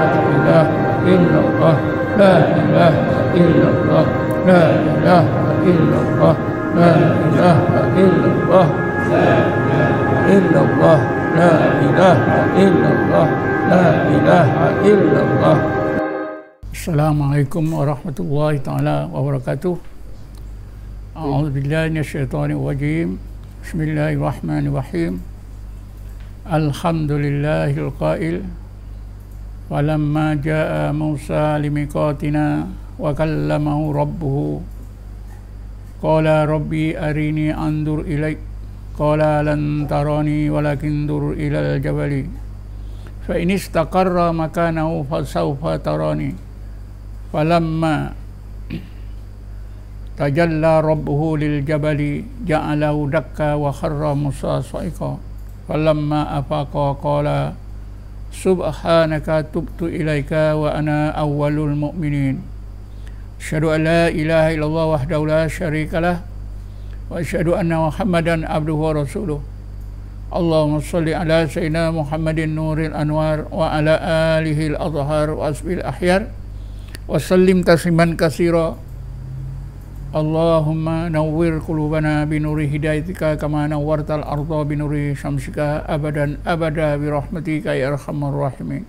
ilaha illallah, la ilaha illallah, la ilaha illallah, la ilaha illallah, la ilaha illallah, la ilaha illallah, la ilaha illallah. Assalamualaikum warahmatullahi taala wabarakatuh. A'udzubillahi minasyaitonir rajim. Bismillahirrahmanirrahim. Alhamdulillahil qail walamma jaa Musa limiqatina wa kallamahu rabbuhu qala rabbi arini andur ilaik qala lan tarani walakin dur ilal jabali fa in istaqarra makanahu fasawfa tarani falamma tajalla rabbuhu lil jabali ja'alahu dakka wa kharra Musa sa'iqa falamma afaqa qala subhanaka tubtu ilaika wa ana awwalul mu'minin asyhadu an la ilaha illallah wahdahu la syarikalah wa asyhadu anna Muhammadan abduhu wa rasuluh. Allahumma shalli ala sayyidina Muhammadin nuril anwar wa ala alihi al-azhar wa asbil ahyar wa sallim tasliman katsira. Allahumma nawwir qulubana bi nuri hidayatika kama nawwartal arda bi nuri syamsika abadan abada bi rahmatika ya arhamar rahimin.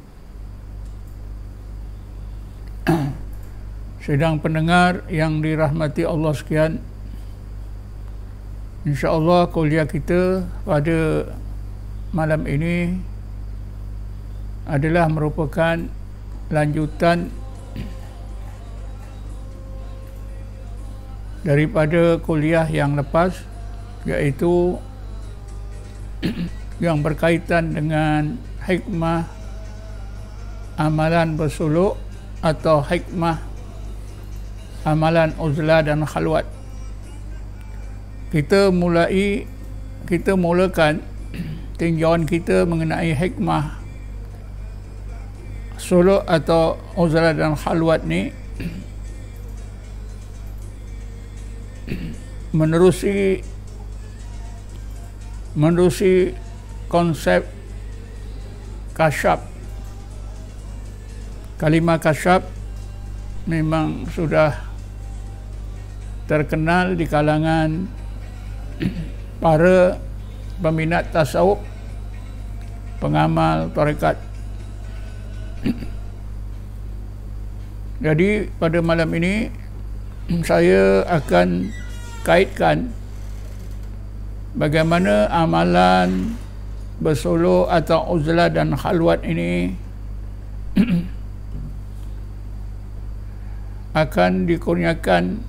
Sedang pendengar yang dirahmati Allah sekalian, insyaallah kuliah kita pada malam ini adalah merupakan lanjutan daripada kuliah yang lepas, iaitu yang berkaitan dengan hikmah amalan bersuluk atau hikmah amalan uzlah dan khalwat. Kita mulakan tinjauan kita mengenai hikmah suluk atau uzlah dan khalwat ni menerusi konsep kasyaf. Kalimah kasyaf memang sudah terkenal di kalangan para peminat tasawuf, pengamal tarekat. Jadi pada malam ini saya akan kaitkan bagaimana amalan bersuluk atau uzlah dan khalwat ini akan dikurniakan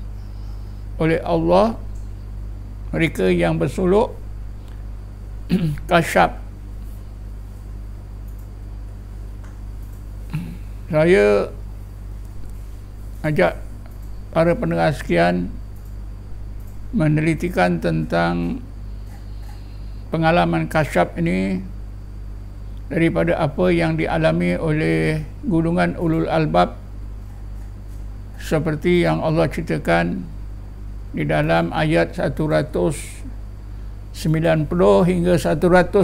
oleh Allah mereka yang bersuluk kasyaf. Saya ajak para pendengar sekalian menelitikan tentang pengalaman kasyaf ini daripada apa yang dialami oleh golongan ulul albab, seperti yang Allah ceritakan di dalam ayat 190 hingga 191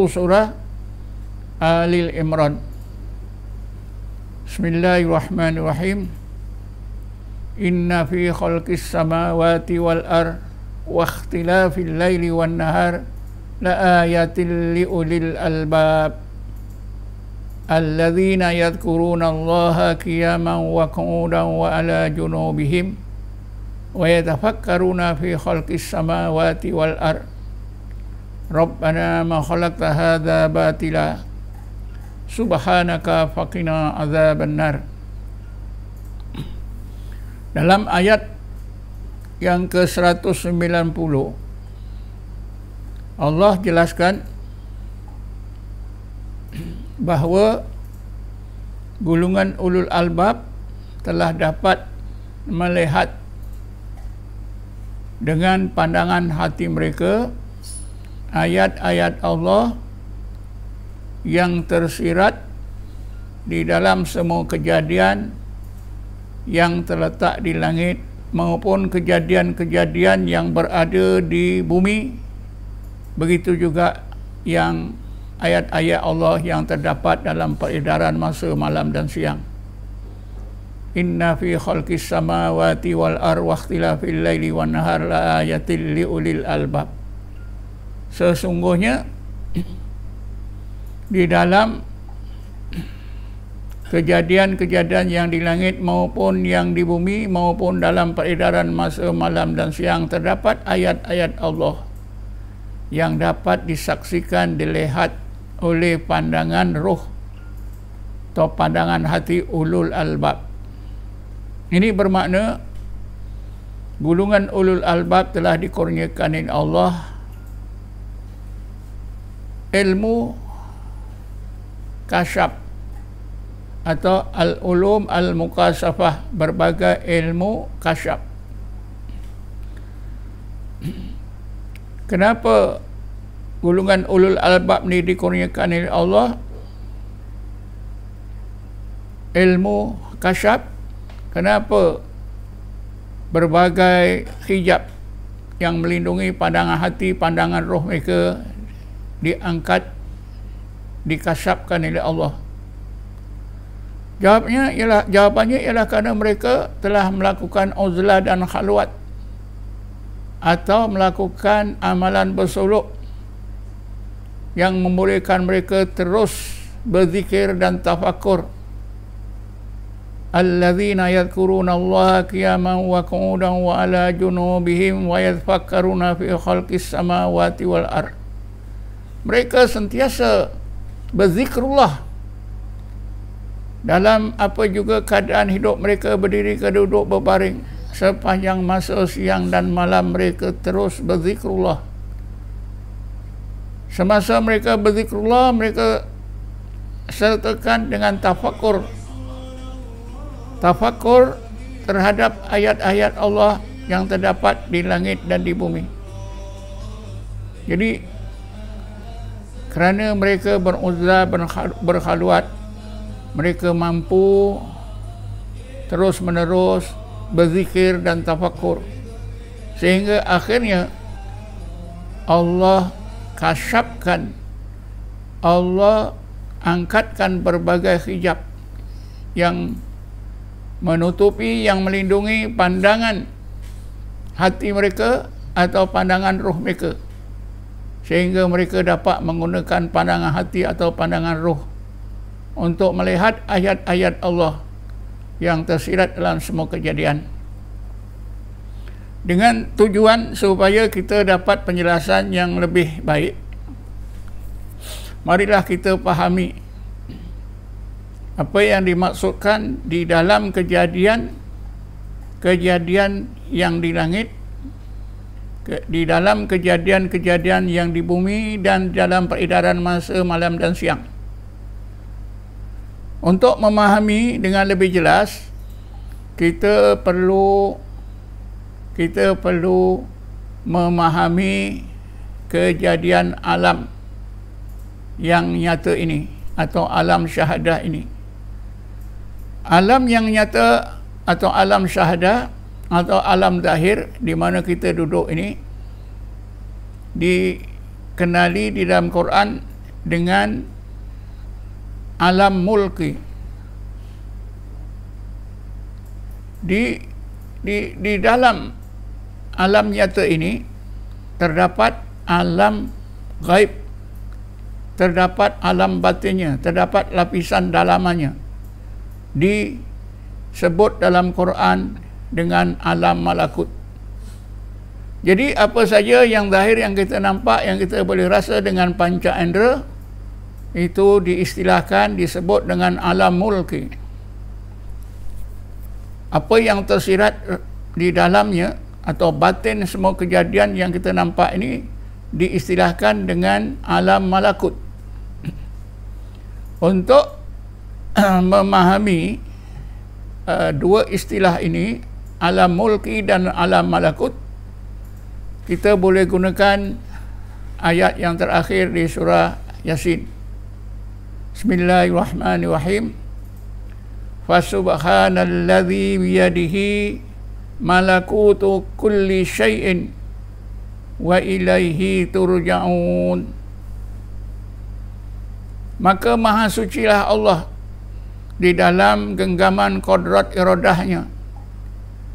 surah Al Imran. Bismillahirrahmanirrahim. Inna fi khalqis samawati wal ard wa ikhtilafil laili wan nahar la ayatil liulil albab alladzina yadhkuruna Allaha qiyaman wa qu'udan wa ala junubihim wa yatafakkaruna fi khalqis samawati wal ard rabbana ma khalaqta hadza batila subhanaka faqina adzaban nar. Dalam ayat yang ke-190 Allah jelaskan bahawa golongan ulul albab telah dapat melihat dengan pandangan hati mereka ayat-ayat Allah yang tersirat di dalam semua kejadian yang terletak di langit maupun kejadian-kejadian yang berada di bumi, begitu juga yang ayat-ayat Allah yang terdapat dalam peredaran masa malam dan siang. Inna fi khalqis samawati wal ardi wa ikhtilafil laili wan nahar la ayatil liulil albab. Sesungguhnya di dalam kejadian-kejadian yang di langit maupun yang di bumi maupun dalam peredaran masa malam dan siang terdapat ayat-ayat Allah yang dapat disaksikan, dilihat oleh pandangan roh atau pandangan hati ulul albab. Ini bermakna golongan ulul albab telah dikurniakan oleh Allah ilmu kasyaf atau al-ulum al-mukasafah, berbagai ilmu kasyaf. Kenapa golongan ulul albab ni dikurniakan oleh Allah ilmu kasyaf? Kenapa berbagai hijab yang melindungi pandangan hati, pandangan roh mereka diangkat, dikasyafkan oleh Allah? Jawabannya ialah kerana mereka telah melakukan uzlah dan khalwat atau melakukan amalan bersuluk yang membolehkan mereka terus berzikir dan tafakur. Alladzina yadhkuruna Allah qiyaman wa qu'udan wa ala junubihim wa yatafakkaruna fi khalqis samawati wal ard. Mereka sentiasa berzikrullah dalam apa juga keadaan hidup mereka, berdiri ke duduk, berbaring, sepanjang masa siang dan malam mereka terus berzikrullah. Semasa mereka berzikrullah, mereka sertakan dengan tafakur terhadap ayat-ayat Allah yang terdapat di langit dan di bumi. Jadi kerana mereka beruzlah, berkhalwat, mereka mampu terus menerus berzikir dan tafakur, sehingga akhirnya Allah kasyafkan, Allah angkatkan berbagai hijab yang menutupi, yang melindungi pandangan hati mereka atau pandangan roh mereka, sehingga mereka dapat menggunakan pandangan hati atau pandangan roh untuk melihat ayat-ayat Allah yang tersirat dalam semua kejadian, dengan tujuan supaya kita dapat penjelasan yang lebih baik. Marilah kita fahami apa yang dimaksudkan di dalam kejadian yang di langit, di dalam kejadian-kejadian yang di bumi, dan dalam peredaran masa malam dan siang. Untuk memahami dengan lebih jelas, kita perlu memahami kejadian alam yang nyata ini atau alam syahadah ini. Alam yang nyata atau alam syahadah atau alam zahir di mana kita duduk ini dikenali di dalam Quran dengan alam mulki. Di dalam alam nyata ini terdapat alam gaib, terdapat alam batinnya, terdapat lapisan dalamannya, disebut dalam Quran dengan alam malakut. Jadi apa saja yang zahir, yang kita nampak, yang kita boleh rasa dengan panca indera, itu diistilahkan, disebut dengan alam mulki. Apa yang tersirat di dalamnya atau batin semua kejadian yang kita nampak ini diistilahkan dengan alam malakut. Untuk memahami dua istilah ini, alam mulki dan alam malakut, kita boleh gunakan ayat yang terakhir di surah Yasin. Bismillahirrahmanirrahim. Fasubhanalladzi biyadihi malakutu kulli syai'in wa ilaihi turja'un. Maka maha sucilah Allah di dalam genggaman kodrat iradahnya,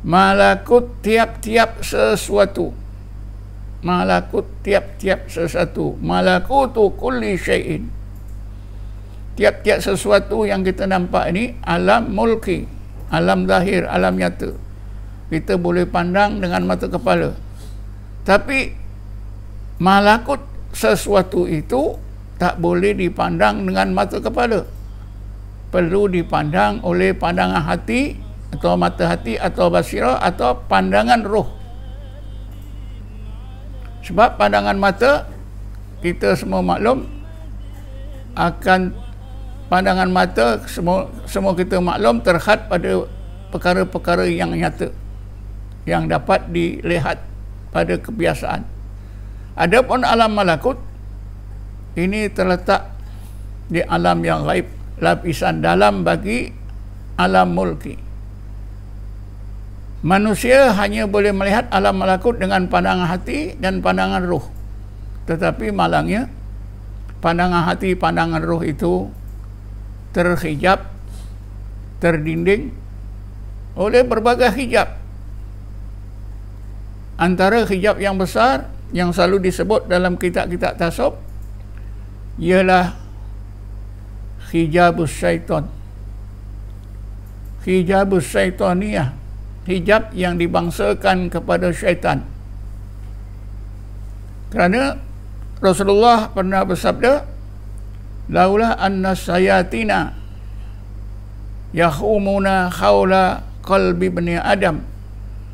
malakut tiap-tiap sesuatu, malakut tiap-tiap sesuatu, malakutu kulli syai'in, tiap-tiap sesuatu yang kita nampak ini alam mulki, alam zahir, alam nyata, kita boleh pandang dengan mata kepala. Tapi malakut sesuatu itu tak boleh dipandang dengan mata kepala, perlu dipandang oleh pandangan hati atau mata hati atau basirah atau pandangan roh. Sebab pandangan mata, kita semua maklum akan pandangan mata, semua kita maklum terhad pada perkara-perkara yang nyata yang dapat dilihat pada kebiasaan. Adapun alam malakut ini terletak di alam yang gaib, lapisan dalam bagi alam mulki. Manusia hanya boleh melihat alam malakut dengan pandangan hati dan pandangan roh. Tetapi malangnya pandangan hati, pandangan roh itu terhijab, terdinding oleh berbagai hijab. Antara hijab yang besar yang selalu disebut dalam kitab-kitab tasawuf ialah hijabus syaitan, hijabus syaitaniyah, hijab yang dibangsakan kepada syaitan. Kerana Rasulullah pernah bersabda, laulah anna sayatina yahumuna khawla qalbi bani Adam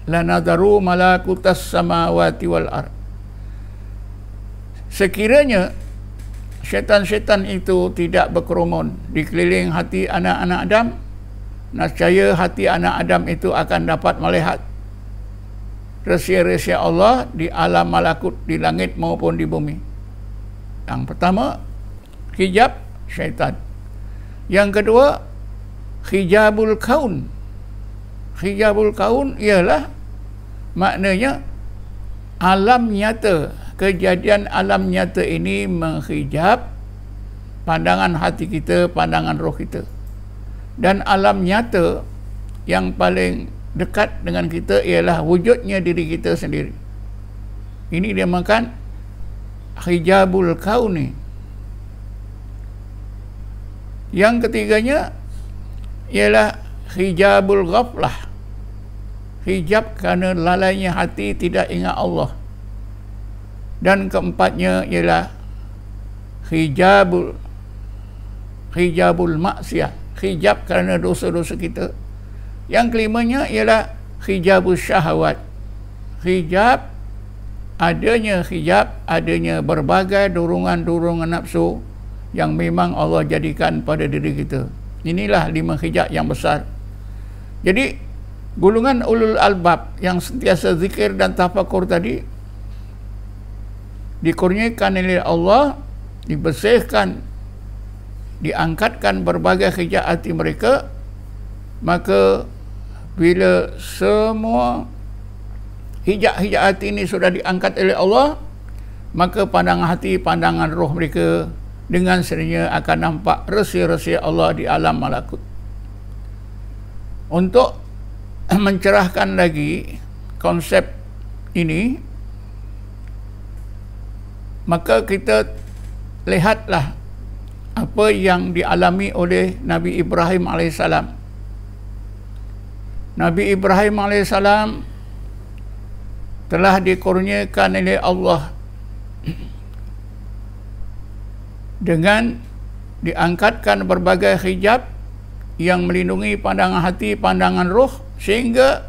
lanadaru malakutas samawati wal ard. Sekiranya syaitan-syaitan itu tidak berkerumun di keliling hati anak-anak Adam, nescaya hati anak Adam itu akan dapat melihat rahsia-rahsia Allah di alam malakut, di langit maupun di bumi. Yang pertama, hijab syaitan. Yang kedua, hijabul kaun. Hijabul kaun ialah maknanya alam nyata, kejadian alam nyata ini menghijab pandangan hati kita, pandangan roh kita. Dan alam nyata yang paling dekat dengan kita ialah wujudnya diri kita sendiri. Ini dia makan hijabul kauni. Yang ketiganya ialah hijabul ghaflah, hijab kerana lalainya hati tidak ingat Allah. Dan keempatnya ialah hijabul maksiat, hijab kerana dosa-dosa kita. Yang kelimanya ialah hijabus syahwat, hijab adanya berbagai dorongan-dorongan nafsu yang memang Allah jadikan pada diri kita. Inilah 5 hijab yang besar. Jadi golongan ulul albab yang sentiasa zikir dan tafakur tadi dikurniakan oleh Allah, dibersihkan, diangkatkan berbagai hijab hati mereka. Maka bila semua hijab-hijab hati ini sudah diangkat oleh Allah, maka pandangan hati, pandangan roh mereka dengan sendirinya akan nampak rahsia-rahsia Allah di alam malakut. Untuk mencerahkan lagi konsep ini, maka kita lihatlah apa yang dialami oleh Nabi Ibrahim AS. Nabi Ibrahim AS telah dikurniakan oleh Allah dengan diangkatkan berbagai hijab yang melindungi pandangan hati, pandangan roh, sehingga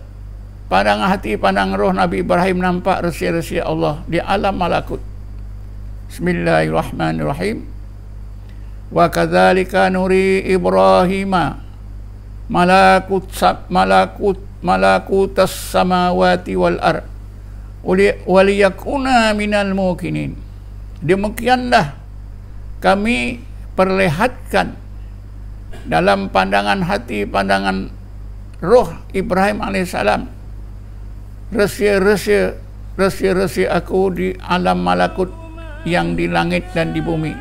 pandangan hati, pandangan roh Nabi Ibrahim nampak rahsia-rahsia Allah di alam malakut. Bismillahirrahmanirrahim. Wa kadzalika nuri Ibrahima malakutas samawati wal ard waliyakuna minal muqinin. Demikianlah kami perlihatkan dalam pandangan hati, pandangan roh Ibrahim AS rahsia-rahsia aku di alam malakut yang di langit dan di bumi.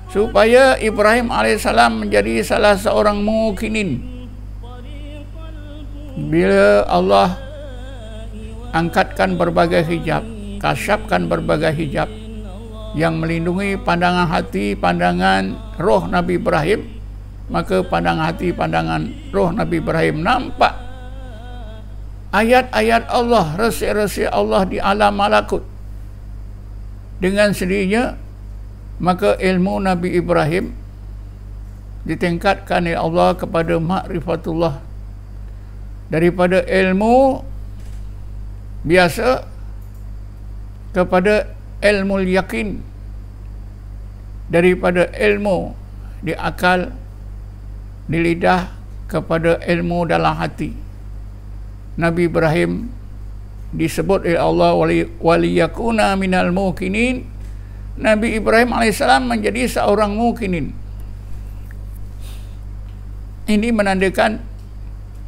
supaya Ibrahim alaihissalam menjadi salah seorang mukminin. Bila Allah angkatkan berbagai hijab, kasyafkan berbagai hijab yang melindungi pandangan hati, pandangan roh Nabi Ibrahim, maka pandangan hati, pandangan roh Nabi Ibrahim nampak ayat-ayat Allah, rahsia-rahsia Allah di alam malakut. Dengan sendirinya, maka ilmu Nabi Ibrahim ditingkatkan oleh Allah kepada ma'rifatullah, daripada ilmu biasa kepada ilmu yakin, daripada ilmu di akal, di lidah, kepada ilmu dalam hati. Nabi Ibrahim disebut oleh Allah waliyakuna minal mukinin. Nabi Ibrahim alaihissalam menjadi seorang mukinin. Ini menandakan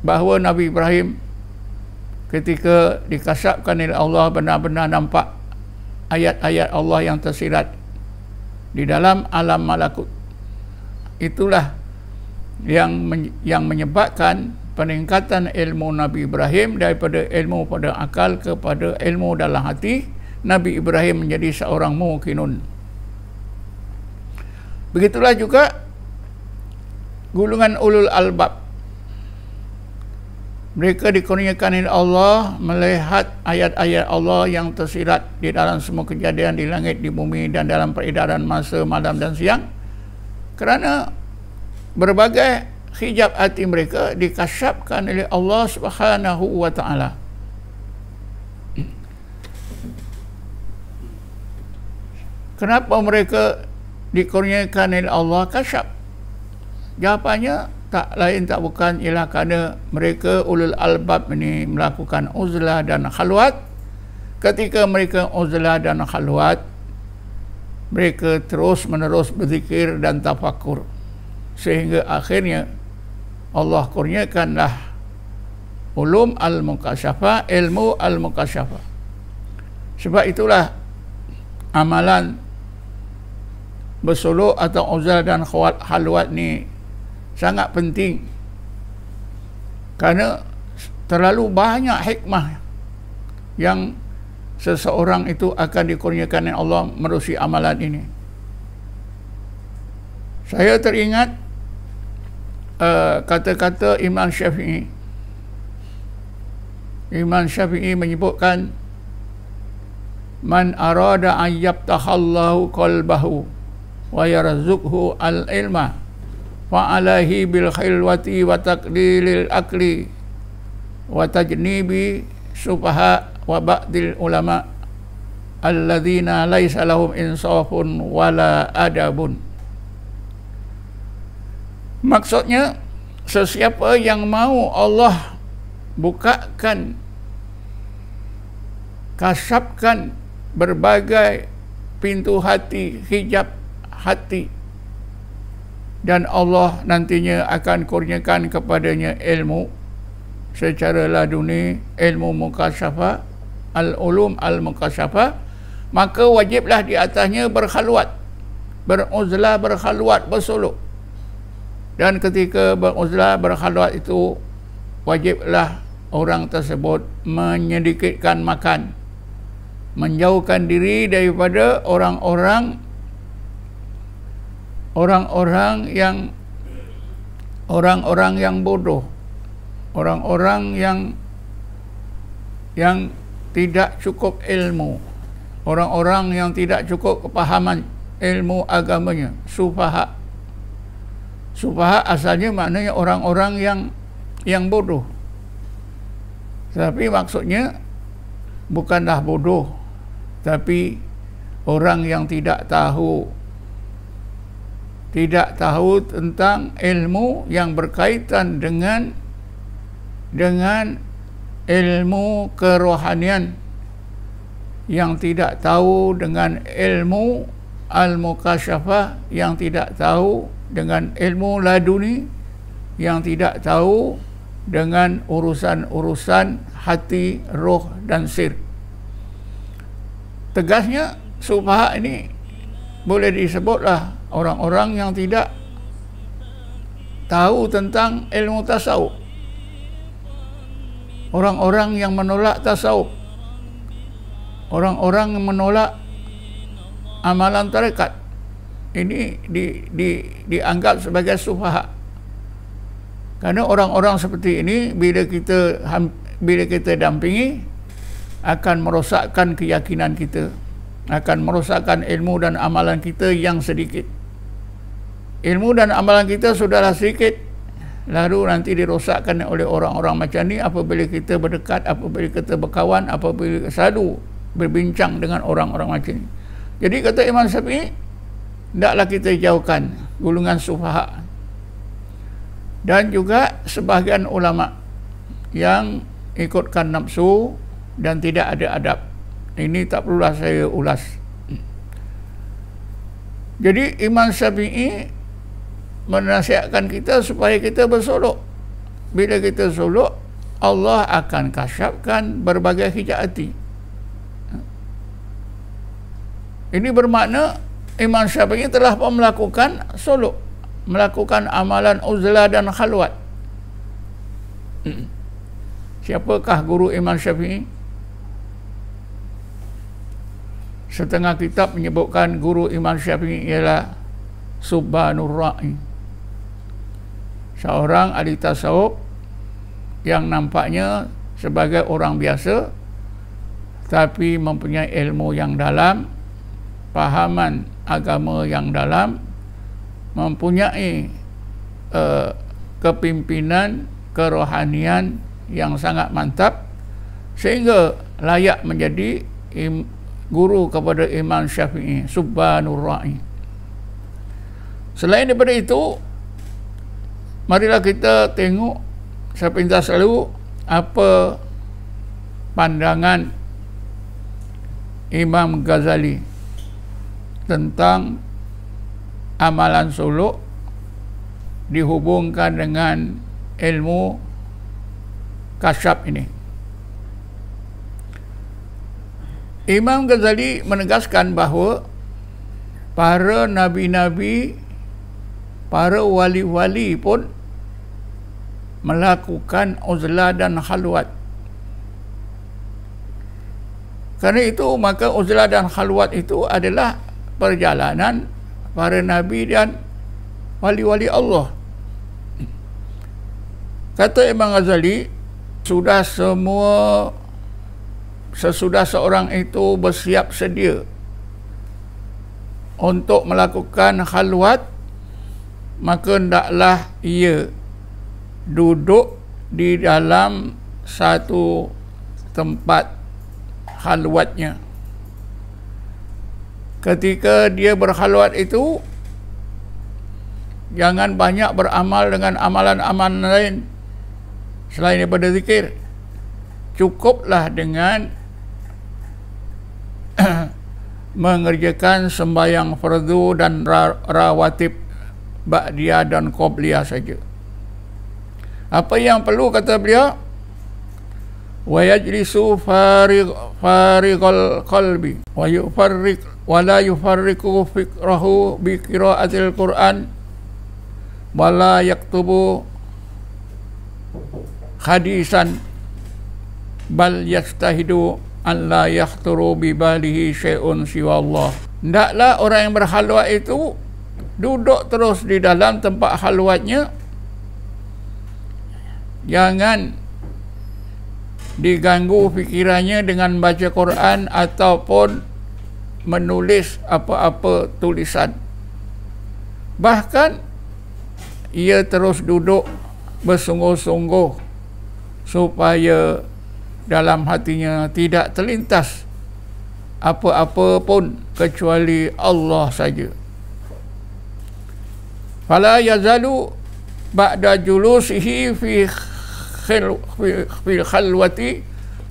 bahawa Nabi Ibrahim ketika dikasyafkan oleh Allah benar-benar nampak ayat-ayat Allah yang tersirat di dalam alam malakut. Itulah yang menyebabkan peningkatan ilmu Nabi Ibrahim daripada ilmu pada akal kepada ilmu dalam hati. Nabi Ibrahim menjadi seorang muqinun. Begitulah juga golongan ulul albab. Mereka dikurniakan oleh Allah melihat ayat-ayat Allah yang tersirat di dalam semua kejadian di langit, di bumi, dan dalam peredaran masa, malam dan siang. Kerana berbagai hijab hati mereka dikasyafkan oleh Allah Subhanahu wa ta'ala. Kenapa mereka dikurniakan oleh Allah kasyaf? Jawapannya tak lain tak bukan ialah kerana mereka ulul albab ini melakukan uzlah dan khalwat. Ketika mereka uzlah dan khalwat, mereka terus menerus berzikir dan tafakur, sehingga akhirnya Allah kurniakanlah ulum al-mukasyafah, ilmu al-mukasyafah. Sebab itulah amalan bersuluk atau uzlah dan khalwat ni sangat penting, kerana terlalu banyak hikmah yang seseorang itu akan dikurniakan oleh Allah menerusi amalan ini. Saya teringat kata-kata Imam Syafi'i. Imam Syafi'i menyebutkan, man arada an yabtahallahu qalbahu wa yarzuqhu al-ilma fa'alahi bil khilwati wa taqlilil akli wa tajnibi subaha wa ba'dil ulama alladzina laisa lahum insafun wala adabun. Maksudnya, sesiapa yang mau Allah bukakan, kasyafkan berbagai pintu hati, hijab hati, dan Allah nantinya akan kurniakan kepadanya ilmu secara laduni, ilmu mukasyafah, al-ulum al-mukasyafah, maka wajiblah di atasnya berkhalwat, beruzlah, berkhalwat, bersuluk. Dan ketika beruzlah, berkhalwat itu, wajiblah orang tersebut menyedikitkan makan, menjauhkan diri daripada orang-orang yang bodoh, orang-orang yang tidak cukup ilmu, orang-orang yang tidak cukup kepahaman ilmu agamanya, sufaha. Sufaha asalnya maknanya orang-orang yang bodoh. Tapi maksudnya bukanlah bodoh, tapi orang yang tidak tahu tentang ilmu yang berkaitan dengan ilmu kerohanian, yang tidak tahu dengan ilmu al-mukasyafah, yang tidak tahu dengan ilmu laduni, yang tidak tahu dengan urusan-urusan hati, roh dan sir. Tegasnya, sufaha ini boleh disebutlah orang-orang yang tidak tahu tentang ilmu tasawuf, orang-orang yang menolak tasawuf, orang-orang yang menolak amalan tarekat. Ini dianggap sebagai sufaha. Karena orang-orang seperti ini bila kita dampingi akan merosakkan keyakinan kita, akan merosakkan ilmu dan amalan kita yang sedikit. Ilmu dan amalan kita sudahlah sedikit, lalu nanti dirosakkan oleh orang-orang macam ni apabila kita berdekat, apabila kita berkawan, apabila selalu berbincang dengan orang-orang macam ni. Jadi kata Imam Syafi'i, hendaklah kita jauhkan golongan sufaha. Dan juga sebahagian ulama yang ikutkan nafsu dan tidak ada adab. Ini tak perlulah saya ulas. Jadi Imam Syafi'i menasihatkan kita supaya kita bersolok. Bila kita solok, Allah akan kasyafkan berbagai hijab hati. Ini bermakna Imam Syafi'i telah melakukan solok, melakukan amalan uzlah dan khalwat. Siapakah guru Imam Syafi'i? Setengah kitab menyebutkan guru Imam Syafi'i ialah Subhanur Ra'i, seorang ahli tasawuf yang nampaknya sebagai orang biasa tapi mempunyai ilmu yang dalam, pahaman agama yang dalam, mempunyai kepimpinan kerohanian yang sangat mantap sehingga layak menjadi guru kepada Imam Syafi'i, Subhanur Ra'i. Selain daripada itu, marilah kita tengok, saya pinta selalu apa pandangan Imam Ghazali tentang amalan suluk dihubungkan dengan ilmu kasyaf ini. Imam Ghazali menegaskan bahawa para nabi-nabi, para wali-wali pun melakukan uzlah dan khalwat. Karena itu maka uzlah dan khalwat itu adalah perjalanan para nabi dan wali-wali Allah. Kata Imam Ghazali, sesudah seorang itu bersiap sedia untuk melakukan khalwat, maka hendaklah ia duduk di dalam satu tempat khalwatnya. Ketika dia berkhalwat itu, jangan banyak beramal dengan amalan-amalan lain selain daripada zikir. Cukuplah dengan mengerjakan sembahyang fardu dan rawatib ba'diyah dan qobliyah saja. Apa yang perlu, kata beliau, wa yajlisu fariqal qalbi wa la yufarriqu fikrahu bi qiraatil Qur'an wa la yaktubu hadisan bal yastahidu an la yahturu bi balihi syai'un siwa Allah. Hendaklah orang yang berkhalwat itu duduk terus di dalam tempat khalwatnya, jangan diganggu fikirannya dengan baca Quran ataupun menulis apa-apa tulisan. Bahkan ia terus duduk bersungguh-sungguh supaya dalam hatinya tidak terlintas apa-apa pun kecuali Allah saja. Fala yazalu ba'da julusihi fi khalwati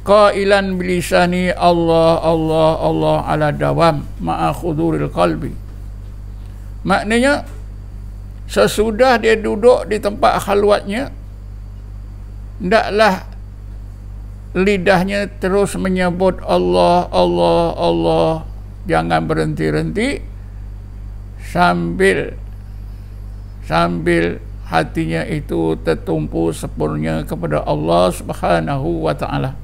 qailan bilisani Allah Allah Allah ala dawam ma'a khuduril qalbi. Maknanya sesudah dia duduk di tempat khalwatnya, hendaklah lidahnya terus menyebut Allah Allah Allah, jangan berhenti-henti sambil hatinya itu tertumpu sepenuhnya kepada Allah Subhanahu wa taala.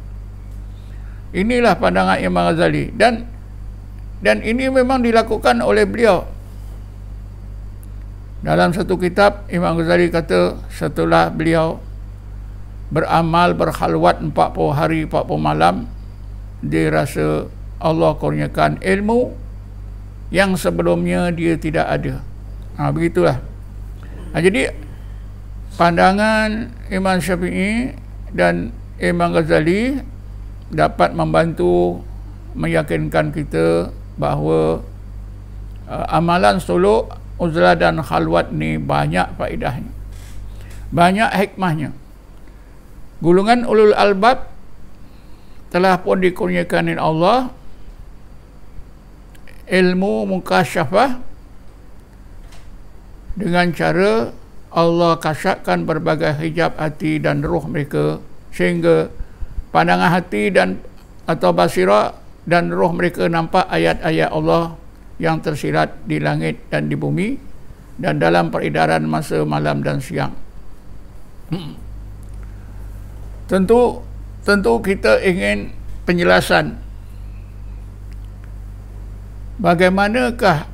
Inilah pandangan Imam Ghazali, dan ini memang dilakukan oleh beliau. Dalam satu kitab, Imam Ghazali kata setelah beliau beramal berkhalwat 40 hari 40 malam, dia rasa Allah kurniakan ilmu yang sebelumnya dia tidak ada. Begitulah. Jadi pandangan Imam Syafi'i dan Imam Ghazali dapat membantu meyakinkan kita bahawa amalan suluk, uzlah dan khalwat ni banyak faedahnya, banyak hikmahnya. Golongan ulul albab telah pun dikurniakan oleh Allah ilmu mukasyafah dengan cara Allah kasyafkan berbagai hijab hati dan roh mereka, sehingga pandangan hati dan atau basirah dan roh mereka nampak ayat-ayat Allah yang tersirat di langit dan di bumi dan dalam peredaran masa malam dan siang. Tentu kita ingin penjelasan bagaimanakah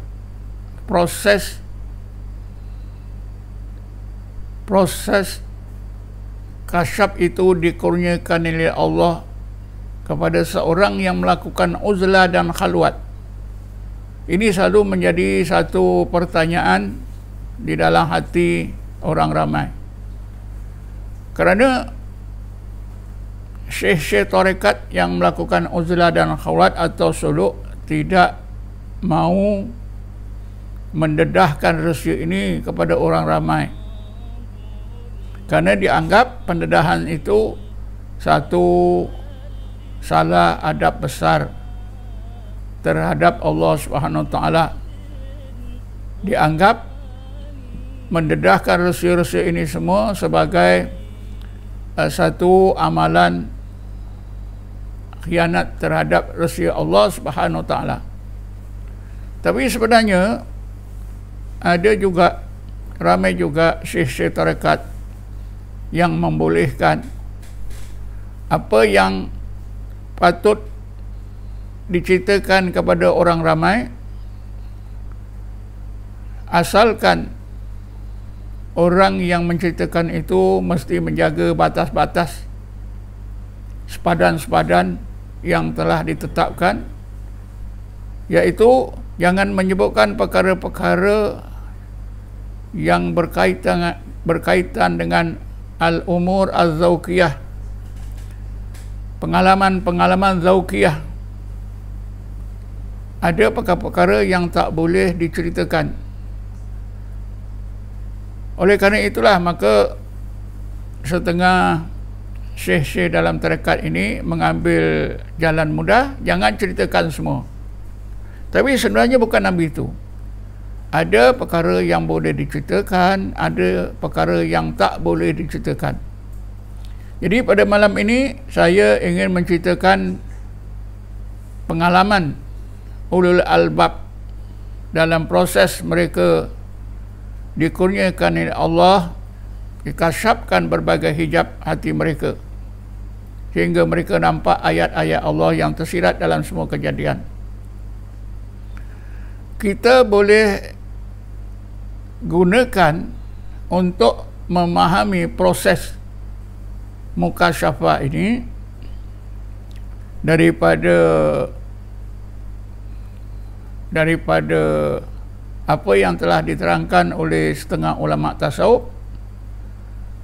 proses kasyaf itu dikurniakan oleh Allah kepada seorang yang melakukan uzlah dan khalwat. Ini selalu menjadi satu pertanyaan di dalam hati orang ramai. Kerana syekh-syekh tarekat yang melakukan uzlah dan khalwat atau suluk tidak mau mendedahkan rahsia ini kepada orang ramai, kerana dianggap pendedahan itu satu salah adab besar terhadap Allah Subhanahu Wa Taala. Dianggap mendedahkan rahsia-rahsia ini semua sebagai satu amalan khianat terhadap rahsia Allah Subhanahu Wa Taala. Tapi sebenarnya ada juga, ramai juga syekh-syekh tarekat yang membolehkan apa yang patut diceritakan kepada orang ramai, asalkan orang yang menceritakan itu mesti menjaga batas-batas sepadan-sepadan yang telah ditetapkan, iaitu jangan menyebutkan perkara-perkara yang berkaitan dengan al-umur az-zawqiyah, pengalaman-pengalaman zawqiyah. Ada perkara-perkara yang tak boleh diceritakan. Oleh kerana itulah maka setengah syekh-syekh dalam tarekat ini mengambil jalan mudah, jangan ceritakan semua. Tapi sebenarnya bukan ambil itu. Ada perkara yang boleh diceritakan, ada perkara yang tak boleh diceritakan. Jadi pada malam ini saya ingin menceritakan pengalaman ulul albab dalam proses mereka dikurniakan oleh Allah, dikasyafkan berbagai hijab hati mereka, sehingga mereka nampak ayat-ayat Allah yang tersirat dalam semua kejadian. Kita boleh gunakan untuk memahami proses mukasyafah ini daripada apa yang telah diterangkan oleh setengah ulama tasawuf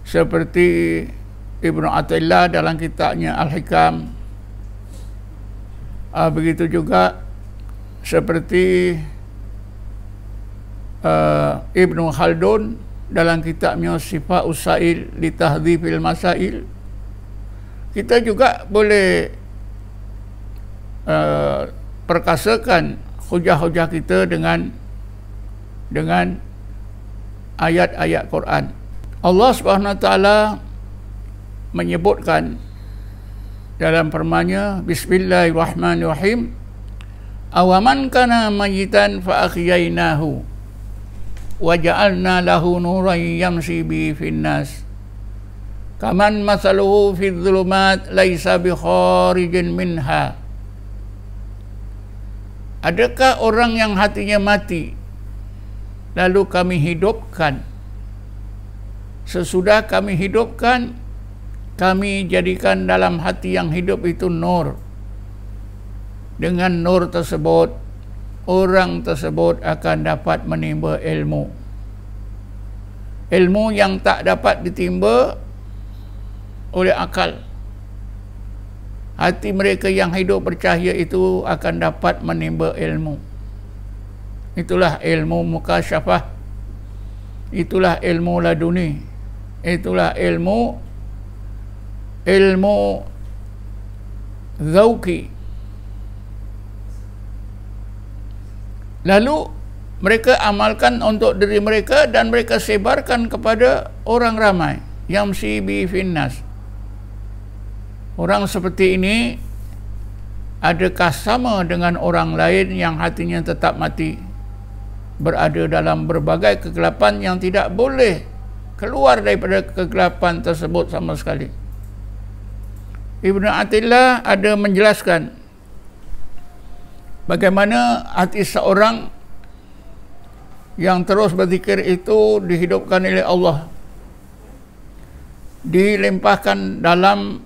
seperti Ibnu Athaillah dalam kitabnya Al-Hikam, begitu juga seperti Ibnu Khaldun dalam kitabnya Sifat Usail li Tahdhifil Masail. Kita juga boleh perkasakan hujah-hujah kita dengan ayat-ayat Quran. Allah Subhanahu Wa Taala menyebutkan dalam firman-Nya, Bismillahirrahmanirrahim, awaman kana mayitan fa akhyainahu wa ja'alna lahu nuran yamshi bi finnas kaman masaluhu fi dhulumat laisa bi kharijin minha. Adakah orang yang hatinya mati lalu kami hidupkan? Sesudah kami hidupkan, kami jadikan dalam hati yang hidup itu nur. Dengan nur tersebut, orang tersebut akan dapat menimba ilmu. Ilmu yang tak dapat ditimba oleh akal. Hati mereka yang hidup bercahaya itu akan dapat menimba ilmu. Itulah ilmu mukasyafah. Itulah ilmu laduni. Itulah ilmu zauqi. Lalu mereka amalkan untuk diri mereka dan mereka sebarkan kepada orang ramai. Yamshi bi finnas. Orang seperti ini adakah sama dengan orang lain yang hatinya tetap mati, berada dalam berbagai kegelapan yang tidak boleh keluar daripada kegelapan tersebut sama sekali? Ibnu Athilah ada menjelaskan bagaimana hati seorang yang terus berzikir itu dihidupkan oleh Allah, dilimpahkan dalam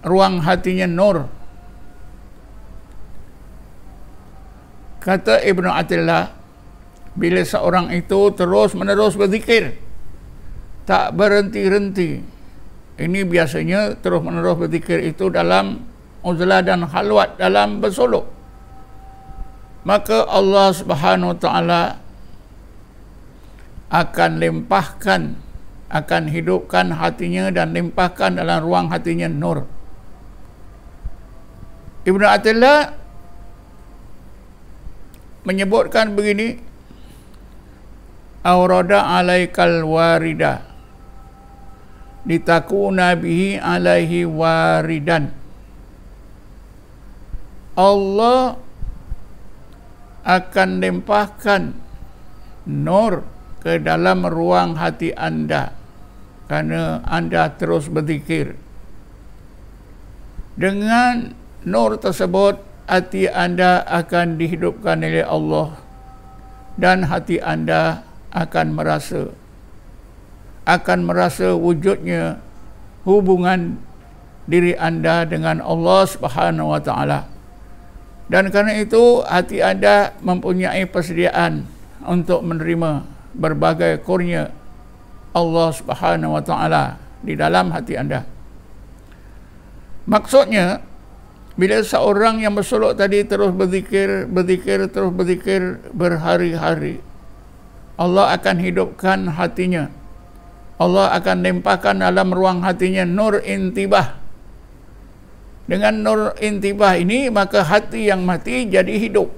ruang hatinya nur. Kata Ibnu Athilah, bila seorang itu terus menerus berzikir, tak berhenti-henti, ini biasanya terus menerus berzikir itu dalam uzlah dan khalwat, dalam bersolok, maka Allah Subhanahu wa taala akan limpahkan, akan hidupkan hatinya dan limpahkan dalam ruang hatinya nur. Ibnu Athilah menyebutkan begini, aurada alaikal warida litakuna bihi alaihi waridan. Allah akan limpahkan nur ke dalam ruang hati anda kerana anda terus berzikir. Dengan nur tersebut, hati anda akan dihidupkan oleh Allah dan hati anda akan merasa wujudnya hubungan diri anda dengan Allah Subhanahu wa taala. Dan kerana itu hati anda mempunyai persediaan untuk menerima berbagai kurnia Allah Subhanahu wa taala di dalam hati anda. Maksudnya, bila seorang yang bersolok tadi terus berzikir berhari-hari, Allah akan hidupkan hatinya. Allah akan limpahkan dalam ruang hatinya nur intibah. Dengan nur intibah ini, maka hati yang mati jadi hidup.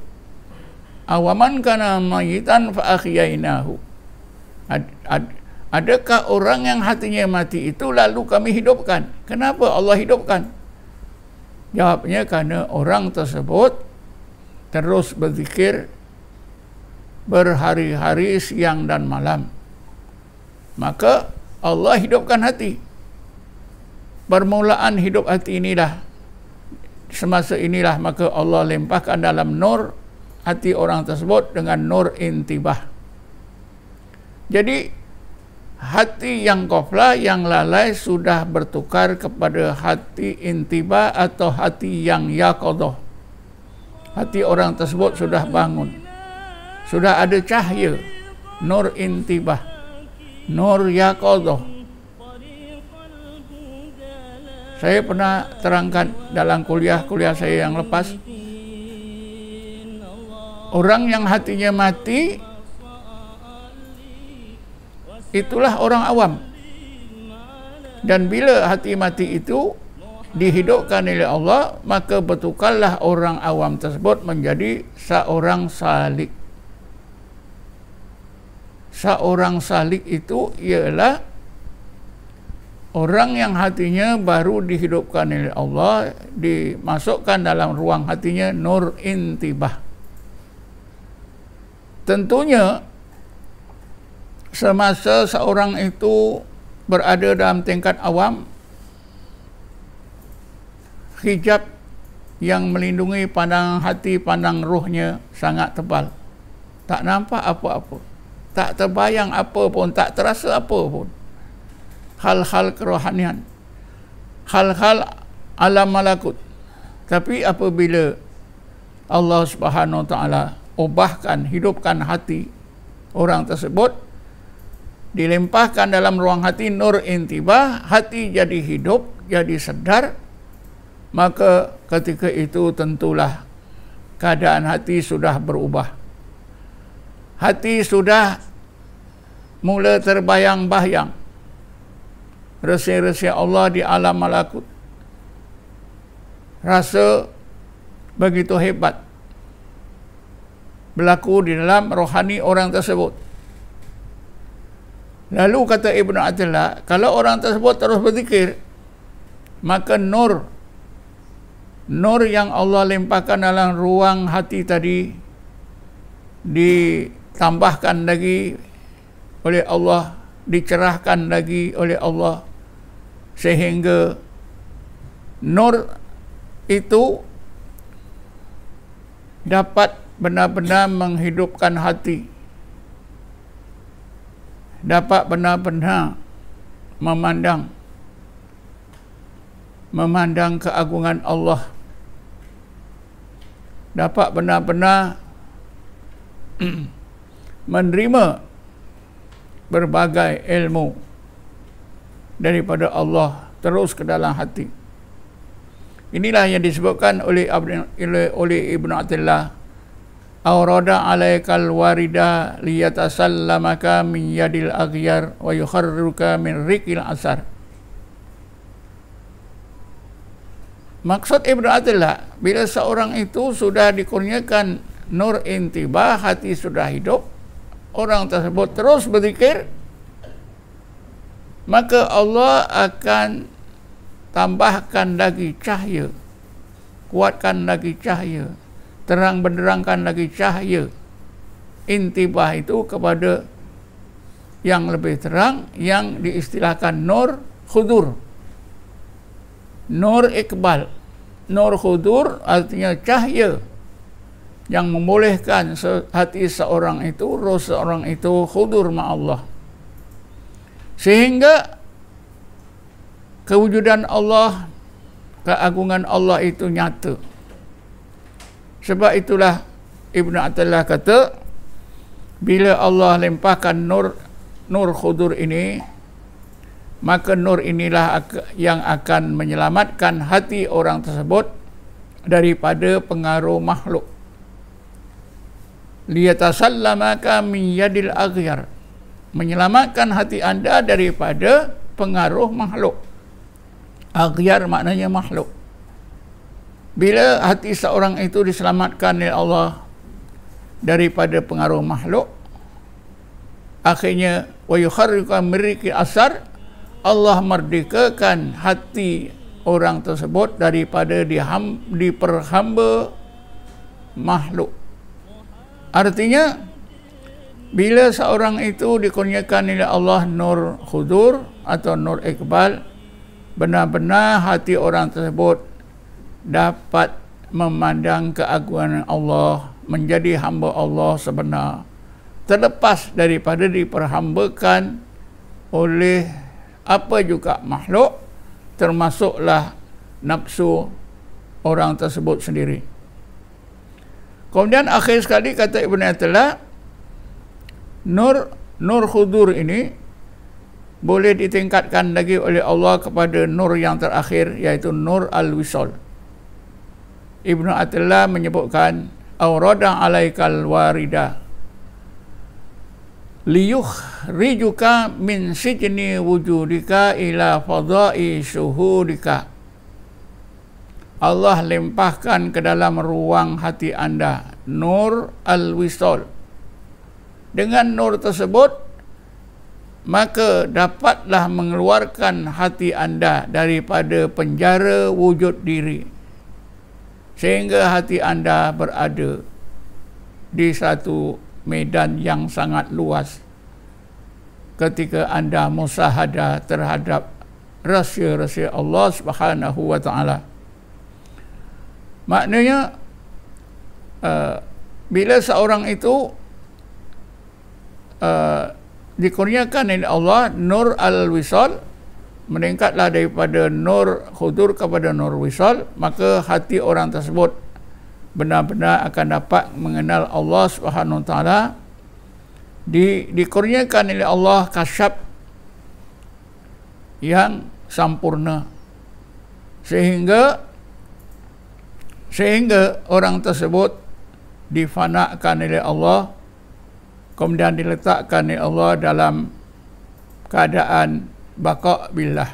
Awaman kana mayitan fa ahyainahu. Adakah orang yang hatinya mati itu lalu kami hidupkan? Kenapa Allah hidupkan? Jawabnya, kerana orang tersebut terus berzikir berhari-hari, siang dan malam. Maka Allah hidupkan hati. Permulaan hidup hati inilah, semasa inilah maka Allah limpahkan dalam nur hati orang tersebut dengan nur intibah. Jadi hati yang ghaflah, yang lalai sudah bertukar kepada hati intibah atau hati yang yaqadhah. Hati orang tersebut sudah bangun, sudah ada cahaya, nur intibah, nur yaqadhah. Saya pernah terangkan dalam kuliah saya yang lepas, orang yang hatinya mati itulah orang awam. Dan bila hati mati itu dihidupkan oleh Allah, maka bertukarlah orang awam tersebut menjadi seorang salik. Seorang salik itu ialah orang yang hatinya baru dihidupkan oleh Allah, dimasukkan dalam ruang hatinya nur intibah. Tentunya semasa seorang itu berada dalam tingkat awam, hijab yang melindungi pandang hati, pandang rohnya sangat tebal. Tak nampak apa-apa, tak terbayang apa pun, tak terasa apa pun. Hal-hal kerohanian, hal-hal alam malakut. Tapi apabila Allah Subhanahu Wa Taala ubahkan, hidupkan hati orang tersebut, dilempahkan dalam ruang hati nur intibah, hati jadi hidup, jadi sedar, maka ketika itu tentulah keadaan hati sudah berubah. Hati sudah mula terbayang-bayang rahsia-rahsia Allah di alam malakut. Rasa begitu hebat berlaku di dalam rohani orang tersebut. Lalu kata Ibnu Athaillah, kalau orang tersebut terus berzikir, maka nur yang Allah limpahkan dalam ruang hati tadi ditambahkan lagi oleh Allah, dicerahkan lagi oleh Allah, sehingga nur itu dapat benar-benar menghidupkan hati, dapat benar-benar memandang keagungan Allah, dapat benar-benar menerima berbagai ilmu daripada Allah terus ke dalam hati. Inilah yang disebutkan oleh Ibnu Athaillah, awrada alaikal warida liyatasallamaka min yadil aghyar wa yukharruka min riqil asar. Maksud Ibnu Athaillah, bila seorang itu sudah dikurniakan nur intibah, hati sudah hidup, orang tersebut terus berzikir, maka Allah akan tambahkan lagi cahaya, kuatkan lagi cahaya, terang benderangkan lagi cahaya intibah itu kepada yang lebih terang, yang diistilahkan nur khudur, nur iqbal. Nur khudur artinya cahaya yang membolehkan hati seorang itu, roh seorang itu khudur ma Allah, sehingga kewujudan Allah, keagungan Allah itu nyata. Sebab itulah Ibnu Athaillah kata, bila Allah limpahkan nur khudur ini, maka nur inilah yang akan menyelamatkan hati orang tersebut daripada pengaruh makhluk. Liyatasallamaka min yadil aghyar, menyelamatkan hati anda daripada pengaruh makhluk. Aghyar maknanya makhluk. Bila hati seorang itu diselamatkan oleh Allah daripada pengaruh makhluk, akhirnya wa yukharrika miriki asar, Allah merdekakan hati orang tersebut daripada diperhamba makhluk. Artinya, bila seorang itu dikurniakan oleh Allah nur khudur atau nur iqbal, benar-benar hati orang tersebut dapat memandang keagungan Allah, menjadi hamba Allah sebenar, terlepas daripada diperhambakan oleh apa juga makhluk, termasuklah nafsu orang tersebut sendiri. Kemudian akhir sekali kata Ibnu Athaillah, nur khudur ini boleh ditingkatkan lagi oleh Allah kepada nur yang terakhir, iaitu nur al-wisal. Ibnu Athaillah menyebutkan, awrada alaikal warida liyukhrijuka min sijni wujudika ila fadai syuhudika. Allah limpahkan ke dalam ruang hati anda nur al-wisal. Dengan nur tersebut, maka dapatlah mengeluarkan hati anda daripada penjara wujud diri, sehingga hati anda berada di satu medan yang sangat luas, ketika anda musahadah terhadap rahsia-rahsia Allah Subhanahu wa taala. Maknanya bila seorang itu dikurniakan oleh Allah nur al-wisal, meningkatlah daripada nur khudur kepada nur wisal, maka hati orang tersebut benar-benar akan dapat mengenal Allah Subhanahu wa taala. Dikurniakan oleh Allah kasyaf yang sempurna, sehingga orang tersebut difanakan oleh Allah, kemudian diletakkan oleh Allah dalam keadaan baqa' billah.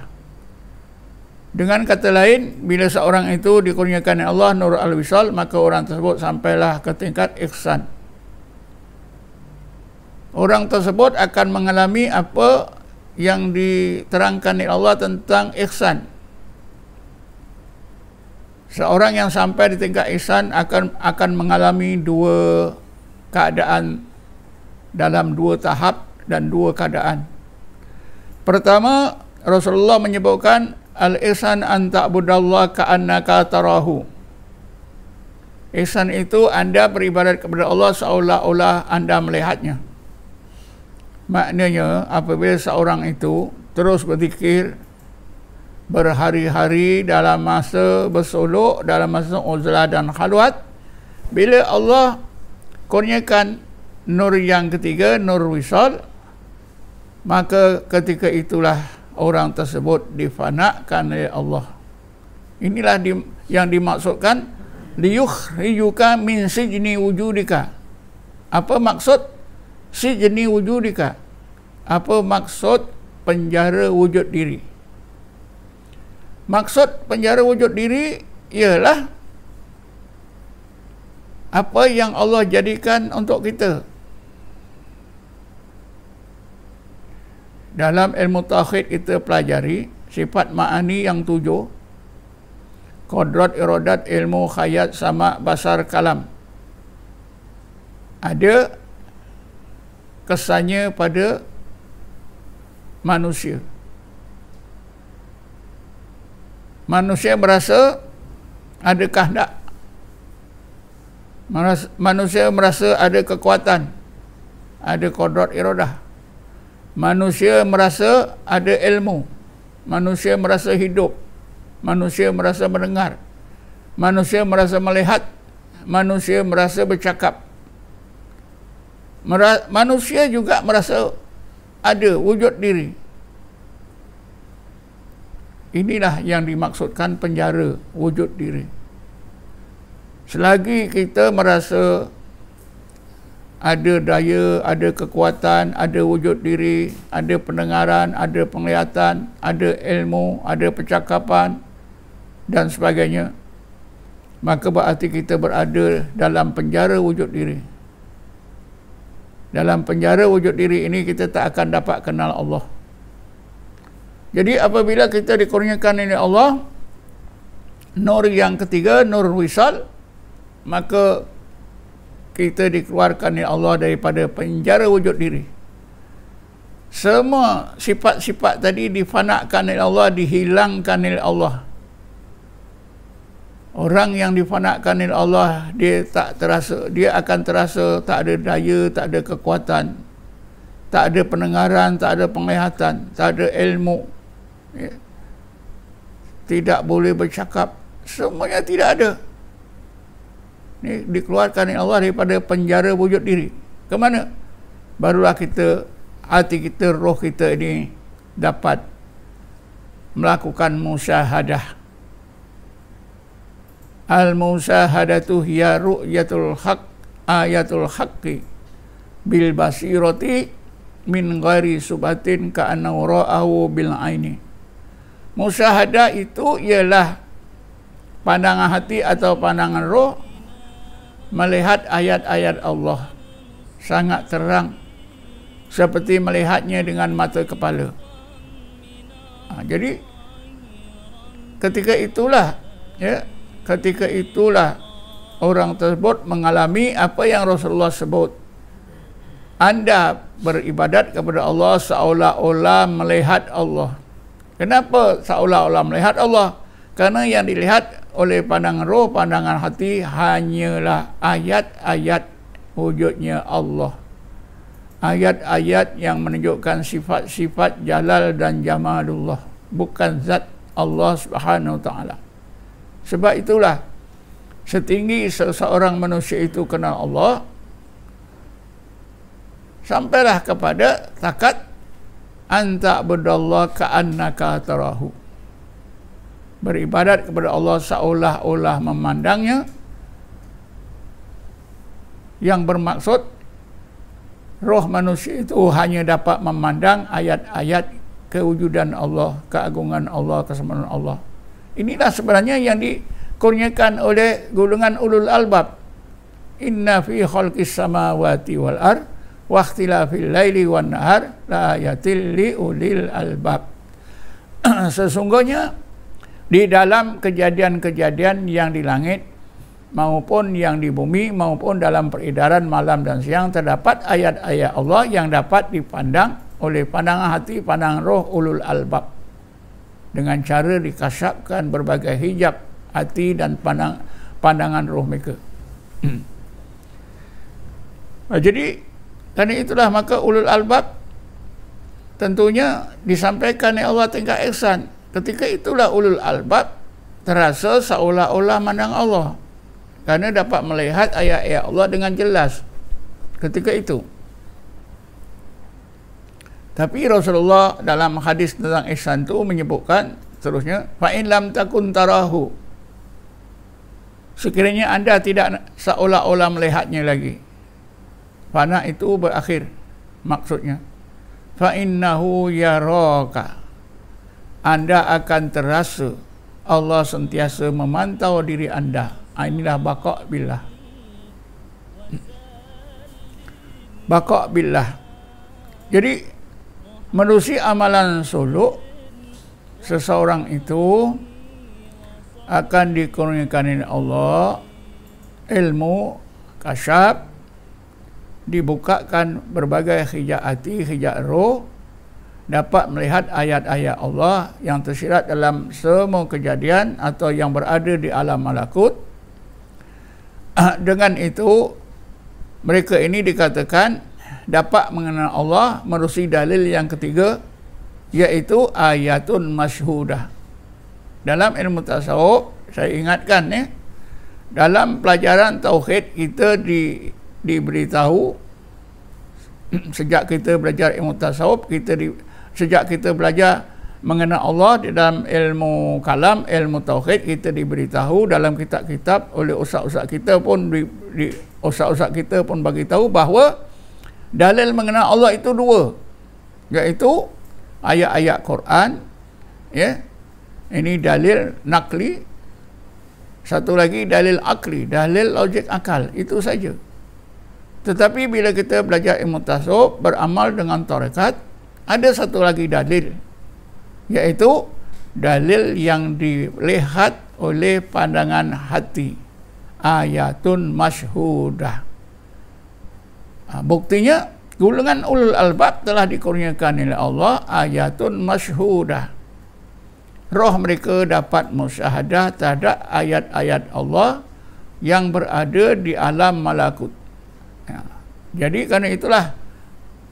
Dengan kata lain, bila seorang itu dikurniakan oleh Allah nur al-wisal, maka orang tersebut sampailah ke tingkat ihsan. Orang tersebut akan mengalami apa yang diterangkan oleh Allah tentang ihsan. Seorang yang sampai di tingkat ihsan akan mengalami dua keadaan, dalam dua tahap dan dua keadaan. Pertama, Rasulullah menyebutkan al-ihsan an ta'budallaha ka'annaka tarahu. Ihsan itu anda beribadat kepada Allah seolah-olah anda melihatnya. Maknanya apabila seorang itu terus berzikir berhari-hari dalam masa bersolok, dalam masa uzlah dan khalwat, bila Allah kurniakan nur yang ketiga, nur wisal, maka ketika itulah orang tersebut difanakan oleh Allah. Inilah yang dimaksudkan liyukhrijuka min sijni wujudika. Apa maksud sijni wujudika? Apa maksud penjara wujud diri? Maksud penjara wujud diri ialah apa yang Allah jadikan untuk kita. Dalam ilmu tauhid kita pelajari sifat ma'ani yang 7. Qadrat, iradat, ilmu, khayat, sama, basar, kalam. Ada kesannya pada manusia. Manusia merasa ada kehendak. Manusia merasa ada kekuatan, ada qadrat, iradah. Manusia merasa ada ilmu. Manusia merasa hidup. Manusia merasa mendengar. Manusia merasa melihat. Manusia merasa bercakap. Manusia juga merasa ada wujud diri. Inilah yang dimaksudkan penjara wujud diri. Selagi kita merasa ada daya, ada kekuatan, ada wujud diri, ada pendengaran, ada penglihatan, ada ilmu, ada percakapan dan sebagainya, maka berarti kita berada dalam penjara wujud diri. Dalam penjara wujud diri ini kita tak akan dapat kenal Allah. Jadi apabila kita dikurniakan oleh Allah nur yang ketiga, nur wisal, maka kita dikeluarkan oleh Allah daripada penjara wujud diri. Semua sifat-sifat tadi difanakan oleh Allah, dihilangkan oleh Allah. Orang yang difanakan oleh Allah, dia akan terasa tak ada daya, tak ada kekuatan, tak ada pendengaran, tak ada penglihatan, tak ada ilmu, ya. Tidak boleh bercakap, semuanya tidak ada. Ini dikeluarkan oleh Allah daripada penjara wujud diri. Ke mana? Barulah hati kita, roh kita ini dapat melakukan musyahadah. Al-musahadatu hiya ru'yatul haq, ayatul haqqi bil basirati min ghairi subatin ka'anna ra'ahu bil aini. Musyahadah itu ialah pandangan hati atau pandangan roh melihat ayat-ayat Allah sangat terang seperti melihatnya dengan mata kepala. Jadi ketika itulah, ya, ketika itulah orang tersebut mengalami apa yang Rasulullah sebut. Anda beribadat kepada Allah seolah-olah melihat Allah. Kenapa seolah-olah melihat Allah? Karena yang dilihat oleh pandangan roh, pandangan hati hanyalah ayat-ayat wujudnya Allah. Ayat-ayat yang menunjukkan sifat-sifat jalal dan jamalullah, bukan zat Allah Subhanahu wa taala. Sebab itulah setinggi seseorang manusia itu kenal Allah, sampailah kepada takat anta abudallah ka'annaka tarahu. Beribadat kepada Allah seolah-olah memandangnya, yang bermaksud roh manusia itu hanya dapat memandang ayat-ayat kewujudan Allah, keagungan Allah, kesempurnaan Allah. Inilah sebenarnya yang dikurniakan oleh golongan ulul albab. Inna fi khalqis samawati wal ard wa ikhtilafil laili wan nahar la ayatil li ulil albab. Sesungguhnya di dalam kejadian-kejadian yang di langit maupun yang di bumi maupun dalam peredaran malam dan siang terdapat ayat-ayat Allah yang dapat dipandang oleh pandangan hati, pandangan roh ulul albab dengan cara dikasyafkan berbagai hijab hati dan pandangan roh mereka. Jadi kerana itulah maka ulul albab tentunya disampaikan oleh Allah tingkat ihsan. Ketika itulah ulul albab terasa seolah-olah mandang Allah, kerana dapat melihat ayat-ayat Allah dengan jelas ketika itu. Tapi Rasulullah dalam hadis tentang ihsan itu menyebutkan seterusnya, fa in lam takun tarahu, sekiranya anda tidak seolah-olah melihatnya lagi, fana itu berakhir, maksudnya fa innahu yaraka, anda akan terasa Allah sentiasa memantau diri anda. Inilah baqa' billah. Baqa' billah. Jadi menerusi amalan suluk, seseorang itu akan dikurniakan oleh Allah ilmu kasyaf, dibukakan berbagai hijab hati, hijab roh, dapat melihat ayat-ayat Allah yang tersirat dalam semua kejadian atau yang berada di alam malakut. Dengan itu mereka ini dikatakan dapat mengenal Allah menerusi dalil yang ketiga, iaitu ayatun masyhudah. Dalam ilmu tasawuf, saya ingatkan dalam pelajaran tauhid kita diberitahu sejak kita belajar ilmu tasawuf, sejak kita belajar mengenal Allah di dalam ilmu kalam, ilmu tauhid, kita diberitahu dalam kitab-kitab oleh ustaz-ustaz kita pun ustaz-ustaz kita pun bagi tahu bahawa dalil mengenal Allah itu dua, iaitu ayat-ayat Quran, ya. Ini dalil nakli, satu lagi dalil akli, dalil logik akal, itu saja. Tetapi bila kita belajar ilmu tasawuf, beramal dengan tarekat, ada satu lagi dalil, iaitu dalil yang dilihat oleh pandangan hati, ayatun masyhudah. Buktinya golongan ulul albab telah dikurniakan oleh Allah ayatun masyhudah. Roh mereka dapat musyahadah terhadap ayat-ayat Allah yang berada di alam malakut. Jadi kerana itulah